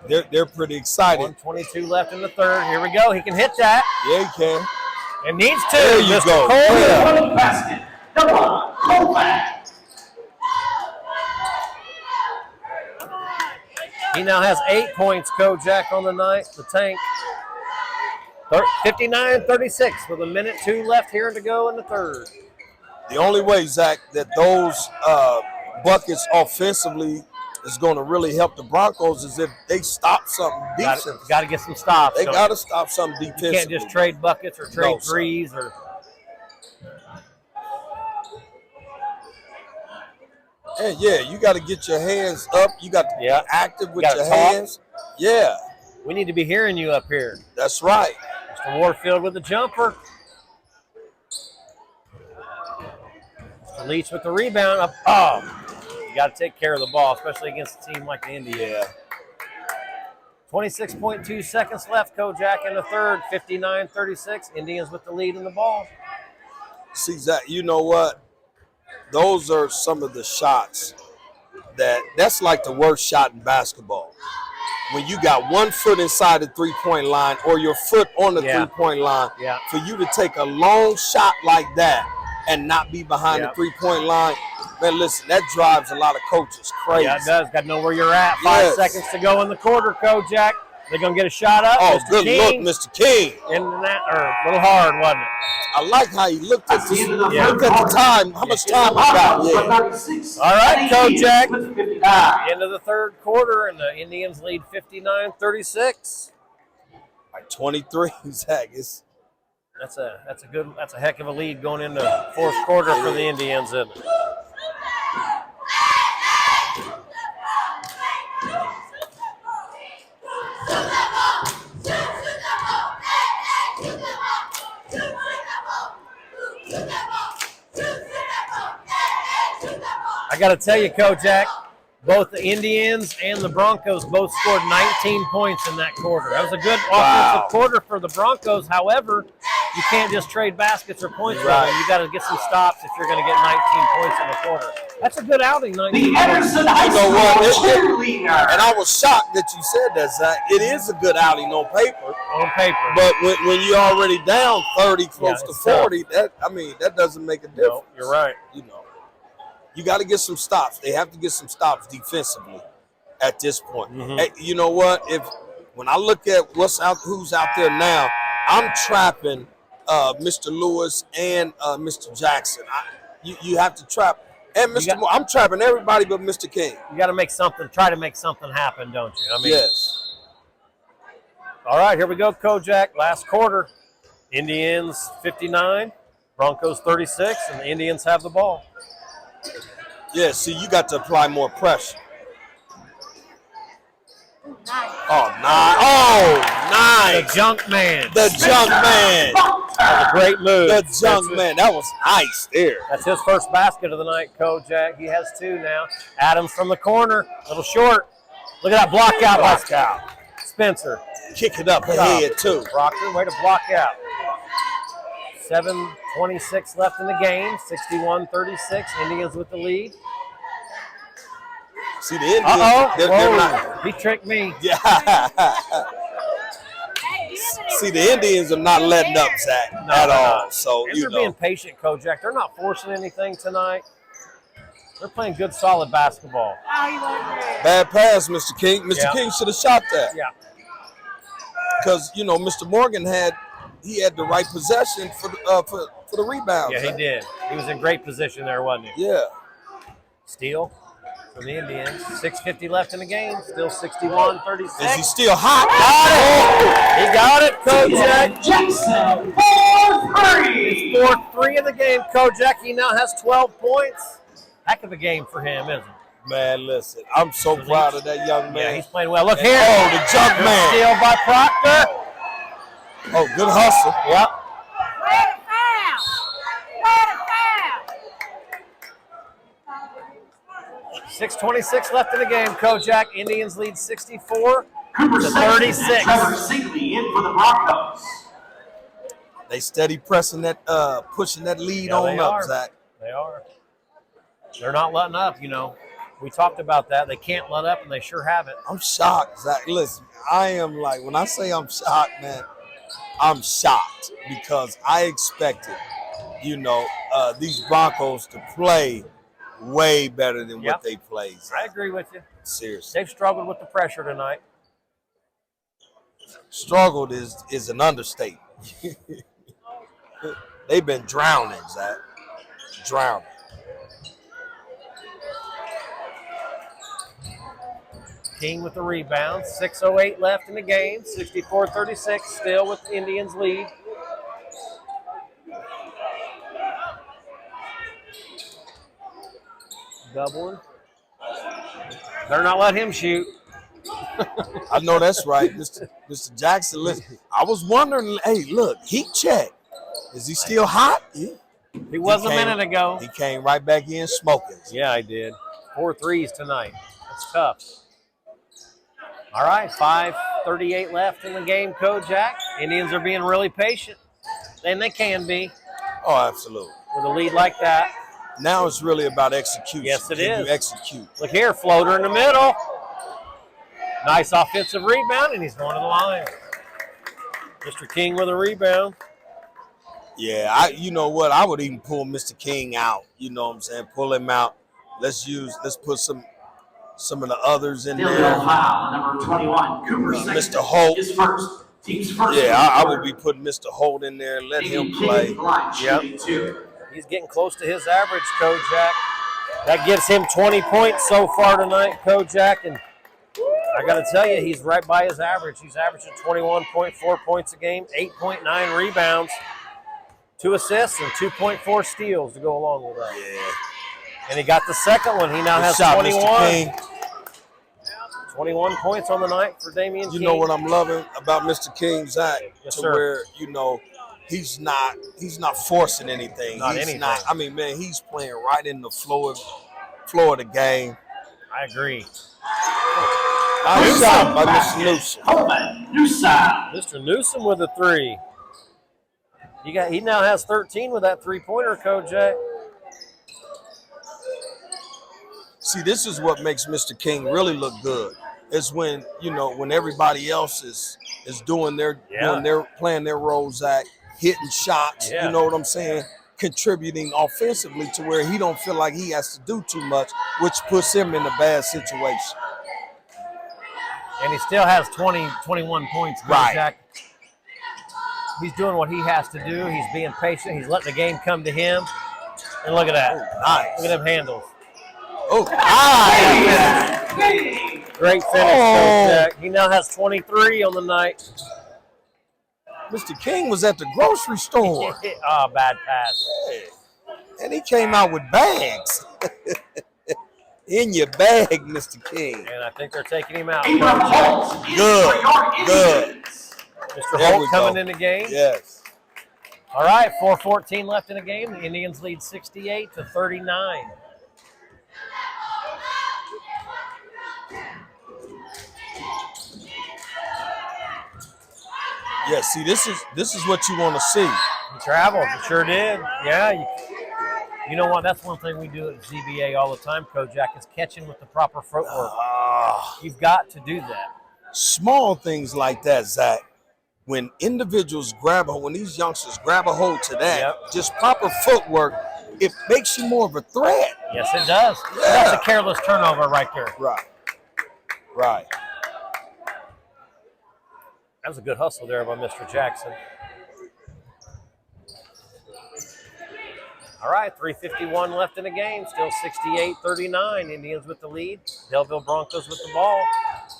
They're pretty excited. 1:22 left in the third. Here we go. He can hit that. Yeah, he can. And needs to. There you Mr. go. Colvin. Yeah. Basket. Noah Colvin. He now has 8 points, Kojak, on the night. The Tank. 59-36 with 1:02 left here to go in the third. The only way, Zach, that those buckets offensively is going to really help the Broncos is if they stop something defensively. Got to get some stops. They got to stop something defensively. You can't just trade buckets or trade threes or. And yeah, you got to get your hands up. You got to be active with your hands. Yeah. We need to be hearing you up here. That's right. Mr. Warfield with the jumper. Mr. Leach with the rebound. Up. Oh, you got to take care of the ball, especially against a team like the Indians. 26.2 seconds left. Kojak in the third, 59-36. Indians with the lead in the ball. See, Zach, you know what? Those are some of the shots that's like the worst shot in basketball. When you got 1 foot inside the three-point line or your foot on the three-point line, for you to take a long shot like that and not be behind the three-point line, man, listen, that drives a lot of coaches crazy. Yeah, it does. Got to know where you're at. 5 seconds to go in the quarter, Kojak. They're going to get a shot up. Oh, Mr. good King. look, Mr. King. In that, or a little hard, wasn't it? I like how he looked at the time. How much time we got? Yeah. All right, Kojak. Into the third quarter, and the Indians lead 59-36. By 23, Zach. That's a heck of a lead going into fourth quarter for the Indians, isn't it? I got to tell you, Kojak, both the Indians and the Broncos both scored 19 points in that quarter. That was a good offensive quarter for the Broncos. However, you can't just trade baskets or points. You got to get some stops if you're going to get 19 points in the quarter. That's a good outing, 19 points. You know what? And I was shocked that you said that, Zach. It is a good outing on paper. On paper. But when you're already down 30, close to 40, that doesn't make a difference. No, you're right. You know. You got to get some stops. They have to get some stops defensively at this point. Hey, you know what? When I look at who's out there now, I'm trapping Mr. Lewis and Mr. Jackson. You have to trap. And I'm trapping everybody but Mr. King. You got to try to make something happen, don't you? I mean, yes. All right, here we go, Kojak. Last quarter. Indians 59, Broncos 36, and the Indians have the ball. Yeah, see, you got to apply more pressure. Nice. The junk man. The junk man. That was a great move. The junk man. That was nice there. That's his first basket of the night, Kojak. He has 2 now. Adams from the corner. A little short. Look at that block out. Spencer. Kick it up ahead, too. Proctor, way to block out. 7:26 left in the game. 61-36. Indians with the lead. See the Indians. They're not. He tricked me. Yeah. See, the Indians are not letting up, Zach, at all. So, and they're being patient, Kojak. They're not forcing anything tonight. They're playing good, solid basketball. Bad pass, Mr. King. Mr. King should have shot that. Yeah. Because, Mr. Morgan had the right possession for the rebound. Yeah, he did. He was in great position there, wasn't he? Yeah. Steal for the Indians. 6:50 left in the game. Still 61-36. Is he still hot? Got it. He got it, Kojak. Jackson, 4-3. His 4th-3 of the game, Kojak. He now has 12 points. Heck of a game for him, isn't it? Man, listen, I'm so proud of that young man. Yeah, he's playing well. Look here. Oh, the junk man. Steal by Proctor. Oh, good hustle. Yep. Let it foul. 6:26 left in the game, Kojak. Indians lead 64-36. Trevor Singley in for the Broncos. They steady pressing that, pushing that lead on up, Zach. They are. They're not letting up, We talked about that. They can't let up, and they sure haven't. I'm shocked, Zach. Listen, I am when I say I'm shocked, man, I'm shocked because I expected, these Broncos to play way better than what they played. Zach. I agree with you. Seriously. They've struggled with the pressure tonight. Struggled is an understatement. They've been drowning, Zach. Drowning. King with the rebound. 6:08 left in the game. 64-36. Still with the Indians lead. Doubling. Better not let him shoot. I know that's right, Mr. Jackson. Listen, I was wondering. Hey, look, heat check. Is he still hot? Yeah. He was a minute ago. He came right back in smoking. Yeah, I did. 4 threes tonight. That's tough. All right, 5 3:38 left in the game, Kojak. Indians are being really patient, and they can be Oh, absolutely. with a lead like that. Now it's really about execution. Yes, it Can is. you execute? Look here, floater in the middle. Nice offensive rebound, and he's going to the line. Mr. King with a rebound. Yeah, you know what? I would even pull Mr. King out. You know what I'm saying? Pull him out. Let's put some of the others in Daleville there. foul, number 21, Cooper Mr. Holt. is first. Team's first. Yeah, I would be putting Mr. Holt in there and let him play. Yep. He's getting close to his average, Kojak. That gives him 20 points so far tonight, Kojak. And I got to tell you, he's right by his average. He's averaging 21.4 points a game, 8.9 rebounds, 2 assists, and 2.4 steals to go along with that. Yeah. And he got the second one. He now has Good shot, 21. Mr. King. 21 points on the night for Damian King. You know what I'm loving about Mr. King, Zach? Yes, to sir. where, you know, he's not forcing anything. Not he's anything. not. I mean, man, he's playing right in the flow of the game. I agree. Nice shot by Mr. Newsom. Mr. Newsom with a 3. He now has 13 with that 3-pointer, Kojak. See, this is what makes Mr. King really look good. Is when, you know, when everybody else is doing playing their role, Zach, hitting shots, Yeah. you know what I'm saying? Contributing offensively to where he don't feel like he has to do too much, which puts him in a bad situation. And he still has 21 points, Kojak. Right. He's doing what he has to do. He's being patient. He's letting the game come to him. And look at that. Nice. Look at them handles. Oh, Great finish, Kojak. He now has 23 on the night. Mr. King was at the grocery store. Bad pass. And he came out with bags. In your bag, Mr. King. And I think they're taking him out. Abram Holt is Good, for your good. Indians. Mr. There Holt we coming go. in the game. Yes. All right, 4:14 left in the game. The Indians lead 68-39. Yeah, see, this is what you want to see. He traveled. He sure did. Yeah. You know what? That's one thing we do at ZBA all the time, Kojak, is catching with the proper footwork. You've got to do that. Small things like that, Zach. When individuals when these youngsters grab a hold to that, Yep. just proper footwork, it makes you more of a threat. Yes, it does. Yeah. That's a careless turnover right there. Right. That was a good hustle there by Mr. Jackson. All right, 3:51 left in the game. Still 68-39. Indians with the lead. Daleville Broncos with the ball.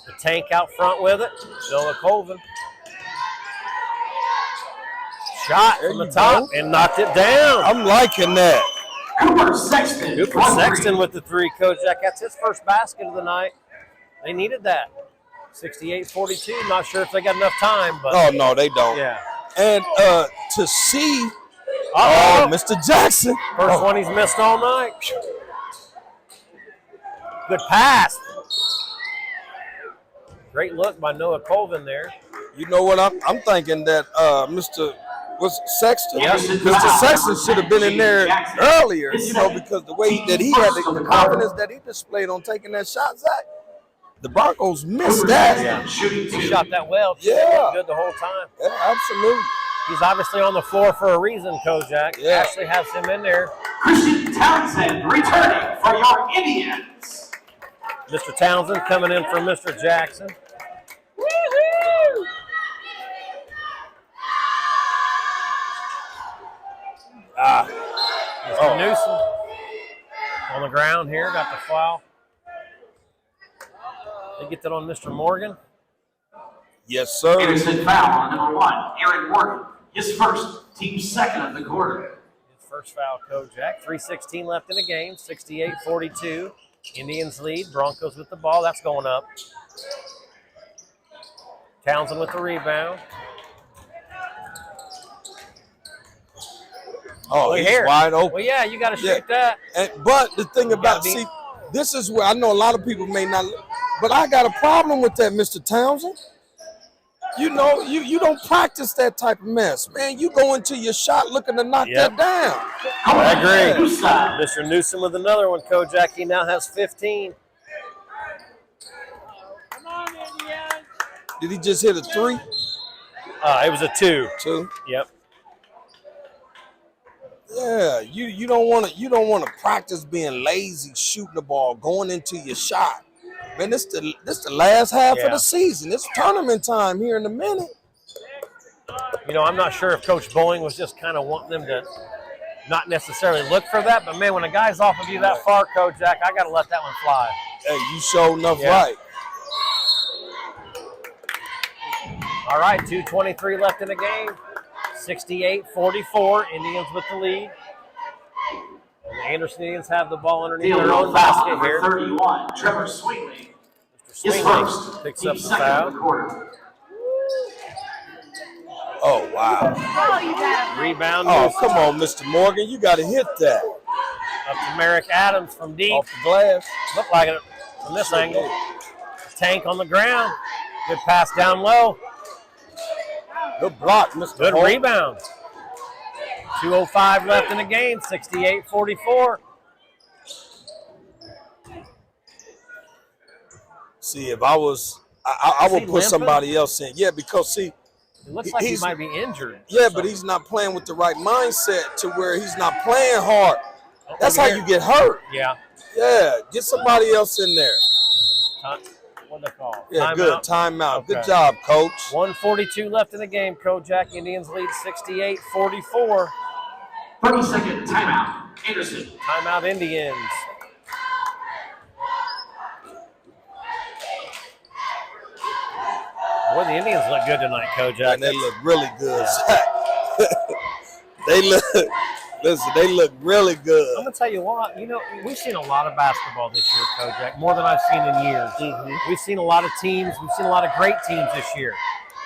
The tank out front with it. Noah Colvin. Shot There from the you top go. and knocked it down. I'm liking that. Cooper Sexton. Cooper Sexton with the 3, Kojak. That's his first basket of the night. They needed that. 68-42. Not sure if they got enough time, but Oh, no, they don't. yeah. And to see, Uh-oh. Mr. Jackson. First one he's missed all night. Good pass. Great look by Noah Colvin there. You know what? I'm thinking that Mr. Sexton? Yep. Mr. Sexton should have been in there earlier, you know, because the way that he had the confidence that he displayed on taking that shot, Zach. The Broncos missed that. Yeah. He shot that well. Too. Yeah. He looked good the whole time. Yeah, absolutely. He's obviously on the floor for a reason, Kojak. Yeah. Ashley has him in there. Christian Townsend returning for your Indians. Mr. Townsend coming in for Mr. Jackson. Mr. Newsom on the ground here, got the foul. They get that on Mr. Morgan. Yes, sir. Innocent foul on number 1, Aaron Morgan. His first, team's second of the quarter. His first foul, Kojak. 3:16 left in the game, 68-42. Indians lead, Broncos with the ball. That's going up. Townsend with the rebound. Oh, Look he's here. wide open. Well, yeah, you got to shoot that. But the thing about, be- see, this is where I know a lot of people may not, but I got a problem with that, Mr. Townsend. You know, you don't practice that type of mess, man. You go into your shot looking to knock that down. I agree. Mr. Newsom with another one, Kojak. He now has 15. Come on, Indians. Did he just hit a 3? It was a 2. 2. Yep. Yeah, you don't want to practice being lazy, shooting the ball, going into your shot. Man, this the last half of the season. It's tournament time here in a minute. You know, I'm not sure if Coach Bowling was just kind of wanting them to not necessarily look for that, but man, when a guy's off of you that far, Kojak, I got to let that one fly. Hey, you sure enough right. All right, 2:23 left in the game. 68-44, Indians with the lead. And the Anderson Indians have the ball underneath their own basket here. 31, Trevor Sweeney. Mr. Sweeney picks up the foul. Oh, wow. Oh, you got him. Rebound. Oh, come on, Mr. Morgan. You got to hit that. Up to Merrick Adams from deep. Off the glass. Looked like it from this angle. Tank on the ground. Good pass down low. Good block, Mr. Good Holt. rebound. 2:05 left in the game, 68-44. See, if I was, I would put somebody else in. Yeah, because, see. It looks like he might be injured. Yeah, but he's not playing with the right mindset to where he's not playing hard. That's how you get hurt. Yeah. Yeah, get somebody else in there. What they call? Yeah, good. Timeout. Okay. Good job, Coach. 1:42 left in the game. Kojak Indians lead 68-44. 30-second timeout. Anderson. Timeout Indians. Boy, the Indians look good tonight, Kojak. And they look really good, Zach. They look really good. I'm going to tell you what, you know, we've seen a lot of basketball this year, Kojak, more than I've seen in years. We've seen a lot of teams. We've seen a lot of great teams this year.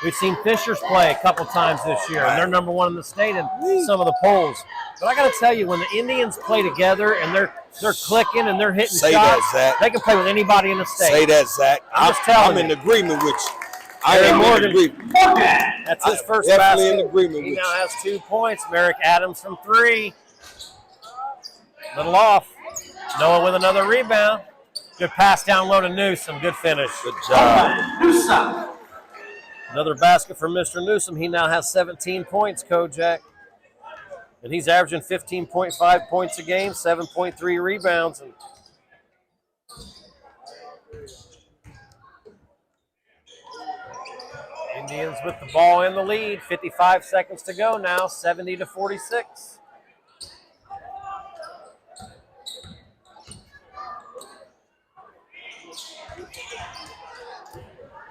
We've seen Fishers play a couple times this year, and they're number 1 in the state in some of the polls. But I got to tell you, when the Indians play together and they're clicking and they're hitting shots, that, Zach. They can play with anybody in the state. Say that, Zach. I'm in agreement with you. That's his first definitely basket. in agreement He with now you. has 2 points. Merrick Adams from 3. Little off. Noah with another rebound. Good pass down low to Newsom. Good finish. Good job. Newsom. Another basket for Mr. Newsom. He now has 17 points, Kojak. And he's averaging 15.5 points a game, 7.3 rebounds. And Indians with the ball in the lead. 55 seconds to go now, 70-46.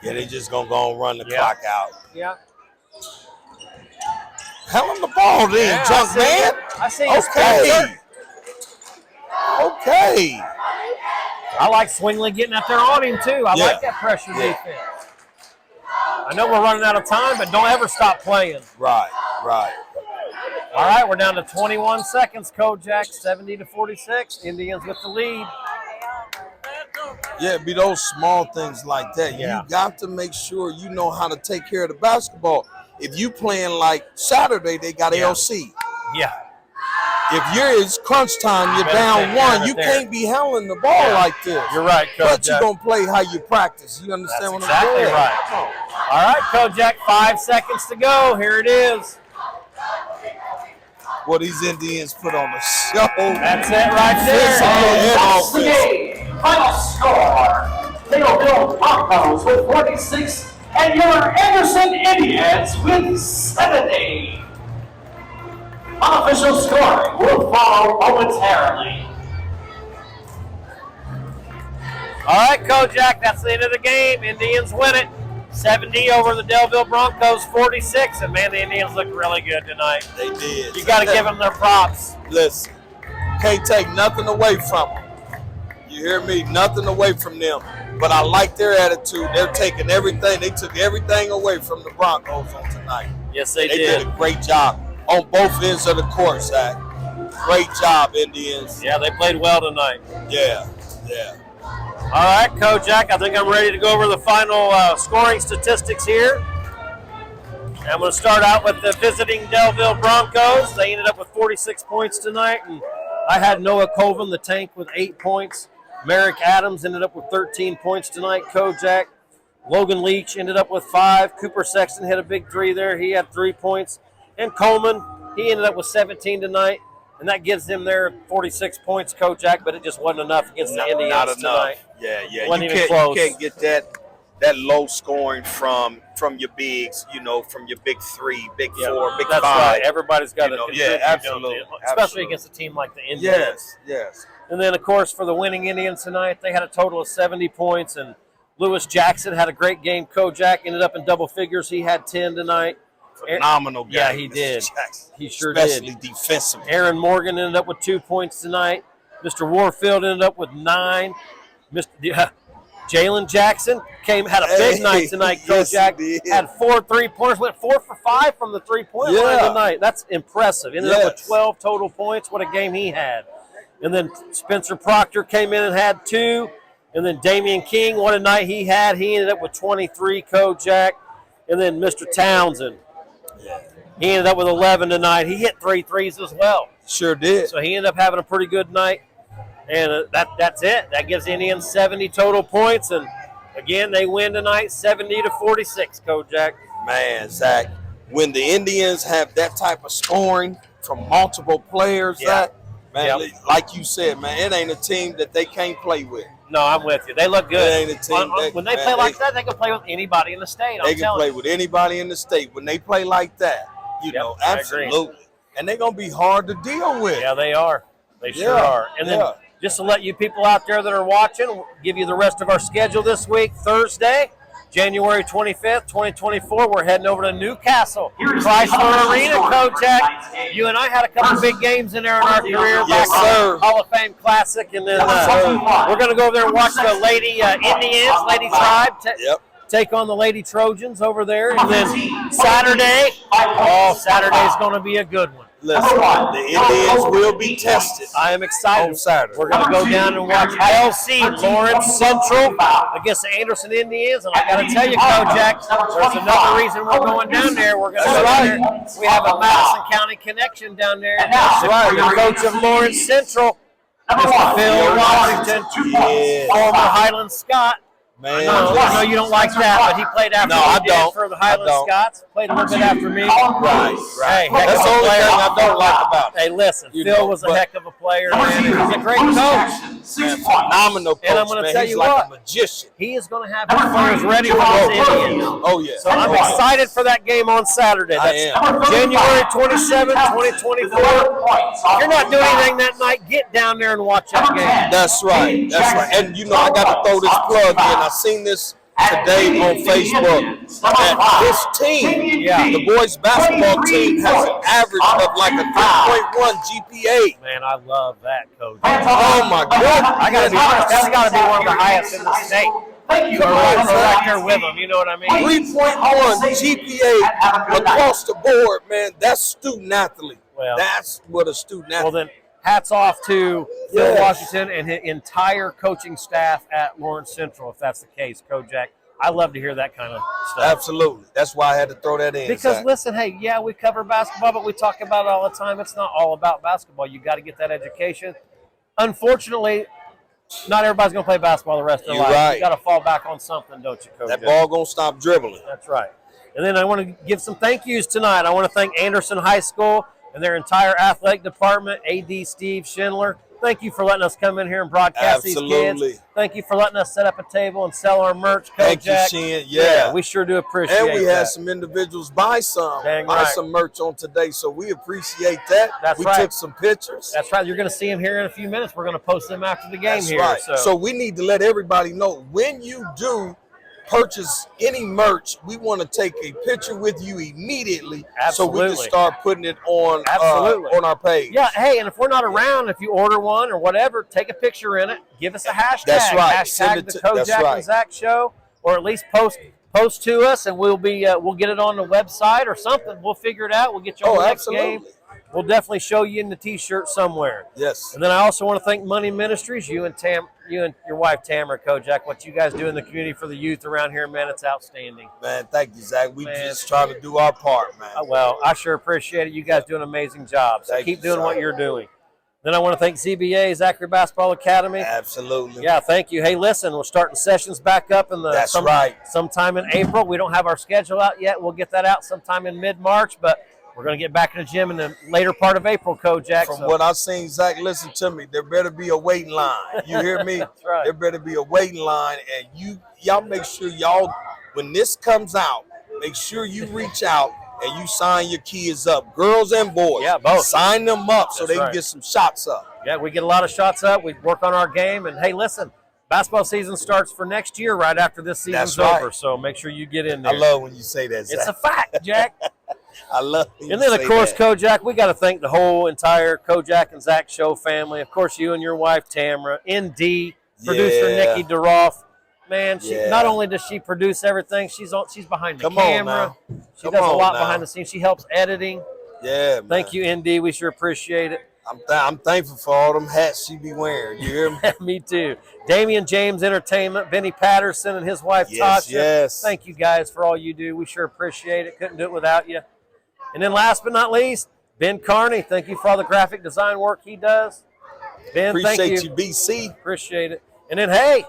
Yeah, they just going to go and run the clock out. Yeah. Hell on the ball then, junk man. I see you. Okay. I like Swingley getting up there on him, too. I like that pressure defense. I know we're running out of time, but don't ever stop playing. Right. All right, we're down to 21 seconds. Kojak, 70-46. Indians with the lead. Yeah, it be those small things like that. Yeah. You got to make sure you know how to take care of the basketball. If you playing like Saturday, they got LC. Yeah. If it's crunch time, you're down 1. You can't be handling the ball like this. You're right, Kojak. But you're going to play how you practice. You understand what I'm exactly saying? Right. All right, Kojak, 5 seconds to go. Here it is. What these Indians put on the show. That's it right there. That's the game. Final score. Daleville Broncos with 46 and your Anderson Indians with 70. Unofficial scoring will follow momentarily. All right, Kojak, that's the end of the game. Indians win it. 70 over the Daleville Broncos, 46. And, man, the Indians look really good tonight. They did. You got to give them their props. Listen, can't take nothing away from them. You hear me? Nothing away from them. But I like their attitude. They're taking everything. They took everything away from the Broncos on tonight. Yes, they They did. did a great job on both ends of the court, Zach. Great job, Indians. Yeah, they played well tonight. Yeah. All right, Kojak, I think I'm ready to go over the final scoring statistics here. I'm going to start out with the visiting Daleville Broncos. They ended up with 46 points tonight, and I had Noah Colvin, the tank, with 8 points. Merrick Adams ended up with 13 points tonight. Kojak. Logan Leach ended up with 5. Cooper Sexton hit a big 3 there. He had 3 points. And Coleman, he ended up with 17 tonight, and that gives him their 46 points, Kojak, but it just wasn't enough against the Indians not enough. tonight. Yeah. Wasn't You even close. can't get that low scoring from your bigs, from your big 3, big 4, big 5. That's right. Everybody's got to contribute, absolutely. especially against a team like the Indians. Yes. And then, of course, for the winning Indians tonight, they had a total of 70 points, and Lewis Jackson had a great game. Kojak ended up in double figures. He had 10 tonight. Phenomenal game. Yeah, he did. Jackson. He sure Especially did. defensively. Aaron Morgan ended up with 2 points tonight. Mr. Warfield ended up with 9. Jalen Jackson had a big night tonight. Kojak had 4 3-pointers, went 4 for 5 from the 3-point line tonight. That's impressive. Ended up with 12 total points. What a game he had. And then Spencer Proctor came in and had 2. And then Damian King, what a night he had. He ended up with 23, Kojak. And then Mr. Townsend, he ended up with 11 tonight. He hit 3 threes as well. Sure did. So he ended up having a pretty good night. And that's it. That gives the Indians 70 total points. And, again, they win tonight 70-46, Kojak. Man, Zach, when the Indians have that type of scoring from multiple players, Zach, man, like you said, man, it ain't a team that they can't play with. No, I'm with you. They look good. It ain't a team when they play like that, they can play with anybody in the state. They can play with anybody in the state. When they play like that, absolutely. And they're going to be hard to deal with. Yeah, they are. They sure are. And then just to let you people out there that are watching, we'll give you the rest of our schedule this week. Thursday, January 25th, 2024, we're heading over to Newcastle, Chrysler Arena, Kojak. You and I had a couple big games in there in our career. Yes, sir. Hall of Fame Classic. And then we're going to go over there and watch the Lady Indians, Lady Tribe, take on the Lady Trojans over there. And then Saturday's going to be a good one. Listen, the Indians will be tested. I am excited. On Saturday. We're going to go down and watch LC Lawrence Central against the Anderson Indians. And I got to tell you, Kojak, there's another reason we're going down there. We're going to go down there. We have a Madison County connection down there. That's right. The coach of Lawrence Central, Mr. Phil Washington, former Highland Scott. Man, I know you don't like that, but he played after me for the Highland Scots. Played a little bit after me. Right. Hey, That's the only thing I don't like about it. Hey, listen, Phil was a heck of a player, man. He's a great coach. Phenomenal coach, And I'm going to tell you like a magician. He is going to have his players ready for those Indians. Oh, yeah. So I'm excited for that game on Saturday. That's January 27, 2024. If you're not doing anything that night, get down there and watch that game. That's right. That's right. And, I got to throw this plug in. I seen this today on Facebook. That this team, the boys basketball team, has an average of like a 3.1 GPA. Man, I love that, Coach. Oh, my God. I got to be honest, that's got to be one of the highest in the state. Thank you. Right there with them, you know what I mean? 3.1 GPA across the board, man. That's student athlete. Well, that's what a student athlete. Well, then, hats off to Phil Washington and his entire coaching staff at Lawrence Central, if that's the case, Kojak. I love to hear that kind of stuff. Absolutely. That's why I had to throw that in. Because, listen, hey, we cover basketball, but we talk about it all the time. It's not all about basketball. You got to get that education. Unfortunately, not everybody's going to play basketball the rest of their life. Right. You got to fall back on something, don't you, Coach? That ball going to stop dribbling. That's right. And then I want to give some thank yous tonight. I want to thank Anderson High School and their entire athletic department, AD Steve Schindler. Thank you for letting us come in here and broadcast these kids. Thank you for letting us set up a table and sell our merch, Kojak. Thank you, Shin. Yeah. We sure do appreciate it. And we had some individuals buy some merch on today, so we appreciate that. We took some pictures. That's right. You're going to see them here in a few minutes. We're going to post them after the game here. Right. So we need to let everybody know when you do purchase any merch, we want to take a picture with you immediately so we can start putting it on our page. Yeah, hey, and if we're not around, if you order one or whatever, take a picture in it, give us a hashtag. That's right. Hashtag the Kojak and Zach Show, or at least post to us, and we'll get it on the website or something. We'll figure it out. We'll get you on the next game. we'll definitely show you in the T-shirt somewhere. Yes. And then I also want to thank Money Ministries, you and your wife Tamara Kojak, what you guys do in the community for the youth around here, man. It's outstanding. Man, thank you, Zach. We just trying to do our part, man. Well, I sure appreciate it. You guys do an amazing job. So keep doing what you're doing. Then I want to thank ZBA, Zachary Basketball Academy. Absolutely. Yeah, thank you. Hey, listen, we're starting sessions back up in the sometime in April. We don't have our schedule out yet. We'll get that out sometime in mid-March, but we're going to get back in the gym in the later part of April, Kojak. From what I've seen, Zach, listen to me. There better be a waiting line. You hear me? That's right. There better be a waiting line, and y'all make sure when this comes out, make sure you reach out and you sign your kids up, girls and boys. Yeah, both. Sign them up so they can get some shots up. Yeah, we get a lot of shots up. We work on our game. And, hey, listen, basketball season starts for next year right after this season's over. So make sure you get in there. I love when you say that, Zach. It's a fact, Jack. I love when And then, of course, Kojak, we got to thank the whole entire Kojak and Zach Show family. Of course, you and your wife, Tamara. ND, producer Nikki DeRoff. Man, not only does she produce everything, she's behind the camera. She does a lot behind the scenes. She helps editing. Yeah, man. Thank you, ND. We sure appreciate it. I'm thankful for all them hats she be wearing. You hear me? Me too. Damian James Entertainment, Benny Patterson and his wife, Tasha. Yes. Thank you guys for all you do. We sure appreciate it. Couldn't do it without you. And then last but not least, Ben Carney. Thank you for all the graphic design work he does. Ben, thank you. Appreciate you, BC. Appreciate it. And then, hey,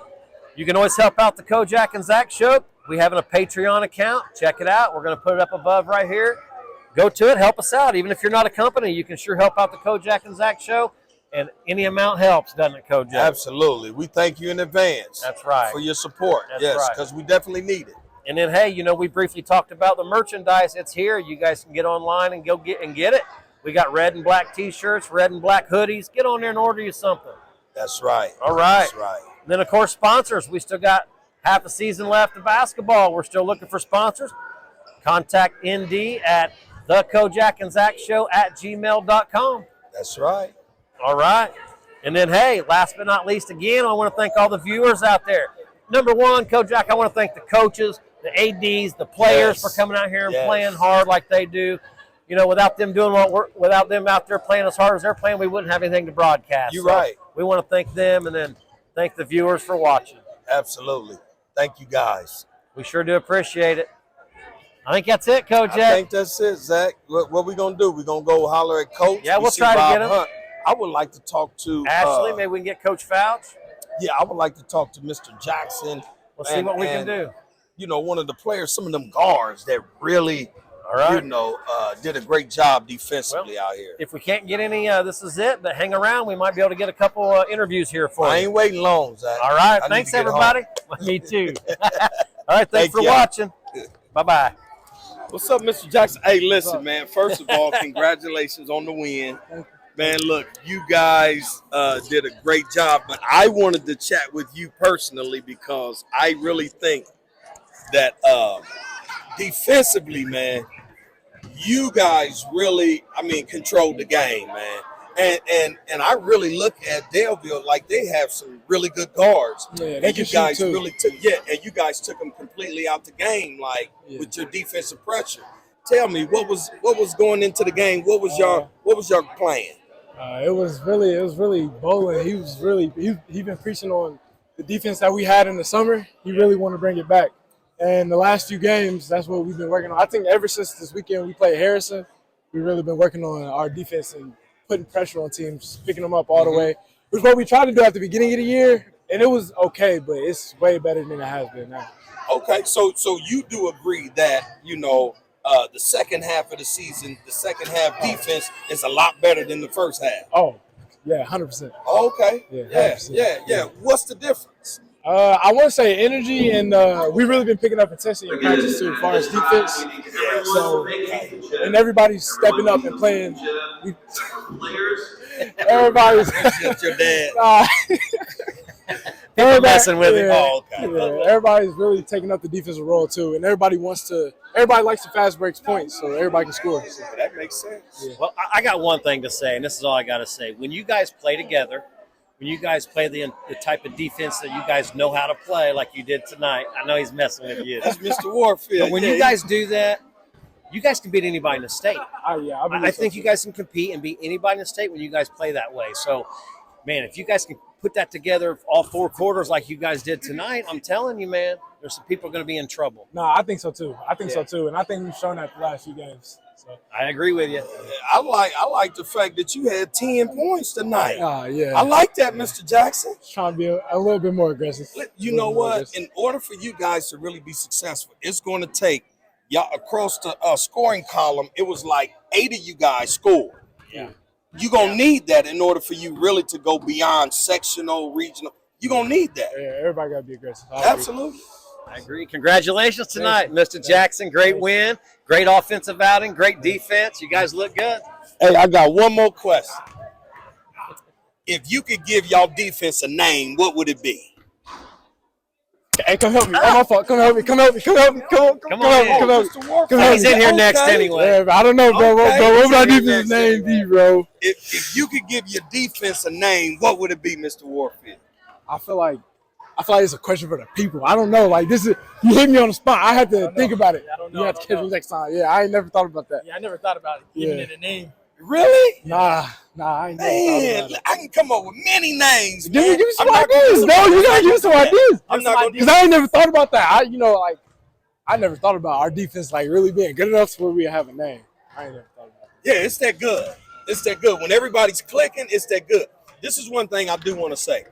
you can always help out the Kojak and Zach Show. We have a Patreon account. Check it out. We're going to put it up above right here. Go to it. Help us out. Even if you're not a company, you can sure help out the Kojak and Zach Show. And any amount helps, doesn't it, Kojak? Absolutely. We thank you in advance. That's right. For your support. That's right. Because we definitely need it. And then, hey, we briefly talked about the merchandise. It's here. You guys can get online and go get it. We got red and black T-shirts, red and black hoodies. Get on there and order you something. That's right. All right. That's right. And then, of course, sponsors. We still got half a season left of basketball. We're still looking for sponsors. Contact ND at thekojakandzachshow@gmail.com. That's right. All right. And then, hey, last but not least, again, I want to thank all the viewers out there. Number one, Kojak, I want to thank the coaches, the ADs, the players for coming out here and playing hard like they do. Without them doing without them out there playing as hard as they're playing, we wouldn't have anything to broadcast. You're right. We want to thank them and then thank the viewers for watching. Absolutely. Thank you, guys. We sure do appreciate it. I think that's it, Kojak. I think that's it, Zach. What we going to do? We're going to go holler at Coach? Yeah, we'll try to get him. Hunt. I would like to talk to Ashley. Maybe we can get Coach Fouch. Yeah, I would like to talk to Mr. Jackson. We'll see what we can do. One of the players, some of them guards that really, did a great job defensively out here. If we can't get any, this is it, but hang around. We might be able to get a couple interviews here for you. I ain't waiting long, Zach. All right. Thanks, everybody. Me too. All right. Thanks for watching. Bye-bye. What's up, Mr. Jackson? Hey, listen, man. First of all, congratulations on the win. Man, look, you guys did a great job, but I wanted to chat with you personally because I really think that defensively, man, you guys really, controlled the game, man. And I really look at Daleville like they have some really good guards. Yeah, and you guys really took and you guys took them completely out the game, with your defensive pressure. Tell me what was going into the game. What was your plan? It was really Bolin. He been preaching on the defense that we had in the summer. He really wanted to bring it back. And the last few games, that's what we've been working on. I think ever since this weekend we played Harrison, we've really been working on our defense and putting pressure on teams, picking them up all the way. Which is what we tried to do at the beginning of the year, and it was okay, but it's way better than it has been now. Okay, so you do agree that, the second half of the season, the second half defense is a lot better than the first half. Oh, yeah, 100%. Okay. Yeah. What's the difference? I want to say energy, and we've really been picking up intensity in practice too, as far as defense. So, and everybody's stepping up and playing. Everybody's your dad. People messing with it. Oh, okay. Yeah, everybody's really taking up the defensive role too, and everybody likes the fast breaks points, so everybody can score. So. That makes sense. Yeah. Well, I got one thing to say, and this is all I got to say. When you guys play together, when you guys play the type of defense that you guys know how to play, like you did tonight, I know he's messing with you. That's Mr. Warfield. But when you guys do that, you guys can beat anybody in the state. I think you guys can compete and beat anybody in the state when you guys play that way. So, man, if you guys can put that together all 4 quarters like you guys did tonight, I'm telling you, man, there's some people going to be in trouble. No, I think so too. And I think we've shown that the last few games. So. I agree with you. I like the fact that you had 10 points tonight. Yeah. I like that, Mr. Jackson. Trying to be a little bit more aggressive. You know what? In order for you guys to really be successful, it's going to take y'all across the scoring column. It was like 8 of you guys scored. Yeah. You're going to need that in order for you really to go beyond sectional, regional. You're going to need that. Yeah, everybody got to be aggressive. Absolutely. I agree. Congratulations tonight, Mr. Jackson. Great win. Great offensive outing. Great defense. You guys look good. Hey, I got one more question. If you could give y'all defense a name, what would it be? Hey, come help me. Oh, my fault. Come help me. Come on. He's in here next anyway. Yeah, I don't know, bro. Okay. What would our defense name be, bro? If you could give your defense a name, what would it be, Mr. Warfield? I feel like it's a question for the people. I don't know. Like, this is, you hit me on the spot. I had to think about it. I don't know. You have to catch me next time. Yeah, I ain't never thought about that. Yeah, I never thought about it. Giving it a name. Really? Nah, I ain't never thought about it. I can come up with many names. Give me some I'm not ideas, gonna- bro. You gotta give me some ideas. I'm not going Because I ain't never thought about that. I never thought about our defense like really being good enough to where we have a name. I ain't never thought about it. Yeah, it's that good. It's that good. When everybody's clicking, it's that good. This is one thing I do want to say.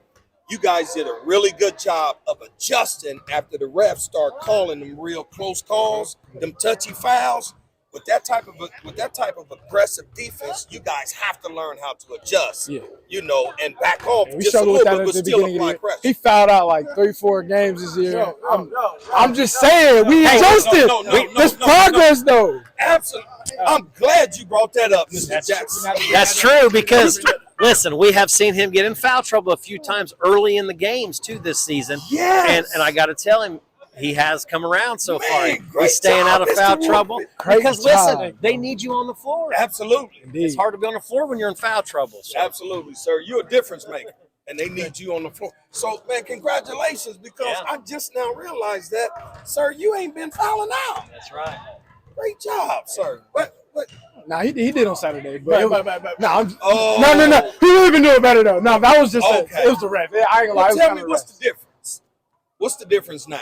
You guys did a really good job of adjusting after the refs start calling them real close calls, them touchy fouls. With that type of aggressive defense, you guys have to learn how to adjust. Yeah. You know, and back off We just a struggled little with that bit, at but the still beginning apply of the year. pressure. He fouled out like 3-4 games this year. I'm just saying, we adjusted. There's progress, though. Absolutely. I'm glad you brought that up, Mr. Jackson. That's true because, listen, we have seen him get in foul trouble a few times early in the games, too, this season. Yes. And I got to tell him, he has come around so far. Man, great He's staying job, out of Mr. foul Warfield. trouble. Great Because, job. listen, they need you on the floor. Absolutely. It's hard to be on the floor when you're in foul trouble. So. Absolutely, sir. You're a difference maker, and they need you on the floor. So, man, congratulations, because Yeah. I just now realized that, sir, you ain't been fouling out. That's right. Great job, sir. What? Nah, he did on Saturday, but no, Oh. no. He really been doing better though. No, that was just Okay. it was the ref. Yeah, I ain't gonna lie. Well, it was tell kinda me, what's ref. the difference? What's the difference now?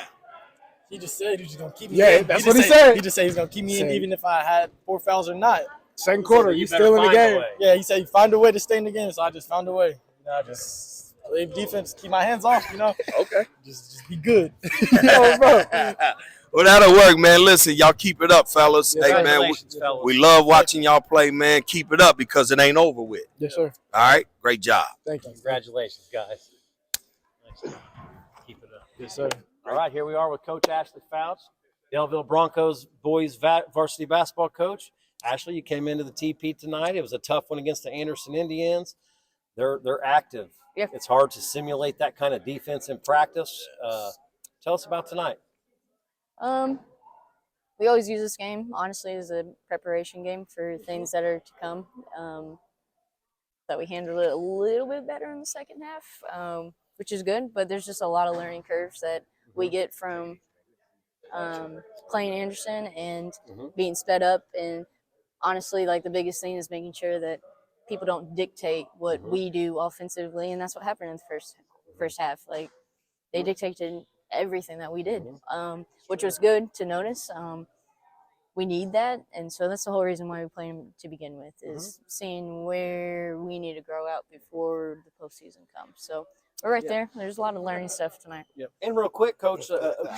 He just said he was just gonna keep me Yeah, in. that's just what he said. He just said he was gonna keep me in Said- even if I had 4 fouls or not. Second quarter, You you better still in the find a game. way. Yeah, he said he find a way to stay in the game, so I just found a way. I just leave defense, keep my hands off. Okay. Just be good. Bro. Well, that'll work, man. Listen, y'all keep it up, fellas. Yes, hey, sir. man, Congratulations, fellas. we love watching y'all play, man. Keep it up because it ain't over with. Yes, sir. All right? Great job. Thank you. Congratulations, guys. Keep it up. Yes, sir. All right, here we are with Coach Ashley Fouch, Daleville Broncos boys varsity basketball coach. Ashley, you came into the TP tonight. It was a tough one against the Anderson Indians. They're active. Yep. It's hard to simulate that kind of defense in practice. Tell us about tonight. We always use this game, honestly, as a preparation game for things that are to come. That we handled it a little bit better in the second half, which is good. But there's just a lot of learning curves that we get from playing Anderson and being sped up. And honestly, like the biggest thing is making sure that people don't dictate what we do offensively, and that's what happened in the first half. Like they dictated everything that we did, which was good to notice. We need that, and so that's the whole reason why we play him to begin with, is seeing where we need to grow out before the postseason comes. So we're right there. There's a lot of learning stuff tonight. Yep. And real quick, Coach,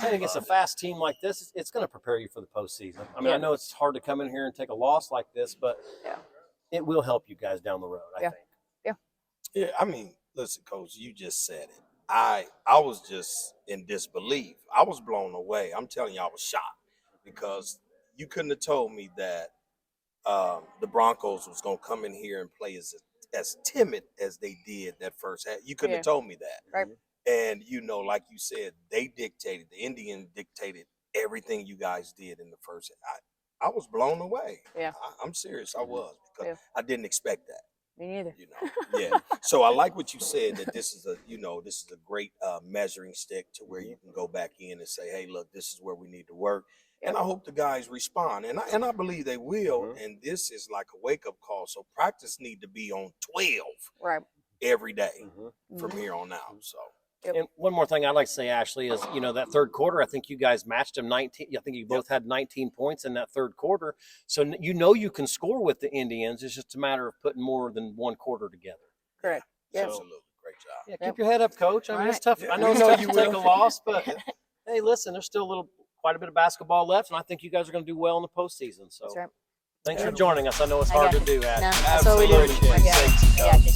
playing against a fast team like this, it's going to prepare you for the postseason. I mean, I know it's hard to come in here and take a loss like this, but it will help you guys down the road, I think. Yeah, I mean, listen, Coach, you just said it. I was just in disbelief. I was blown away. I'm telling you, I was shocked because you couldn't have told me that the Broncos was going to come in here and play as timid as they did that first half. You couldn't have told me that. Right. And, like you said, the Indians dictated everything you guys did in the first half. I was blown away. Yeah. I'm serious. I was, because I didn't expect that. Me neither. Yeah. So I like what you said, that this is a great measuring stick to where you can go back in and say, hey, look, this is where we need to work. And I hope the guys respond, and I believe they will. And this is like a wake up call. So practice need to be on 12 every day from here on out. So. And one more thing I'd like to say, Ashley, is, you know, that third quarter, I think you guys matched them 19. I think you both had 19 points in that third quarter. So you know you can score with the Indians. It's just a matter of putting more than one quarter together. Correct. Yep. Absolutely. Great job. Yeah, keep your head up, Coach. I mean, it's tough. I know it's tough to take a loss, but hey, listen, there's still quite a bit of basketball left, and I think you guys are going to do well in the postseason. So That's right. thanks for joining us. I know it's hard to do, Ashley. No, that's what we do. Absolutely. I got you.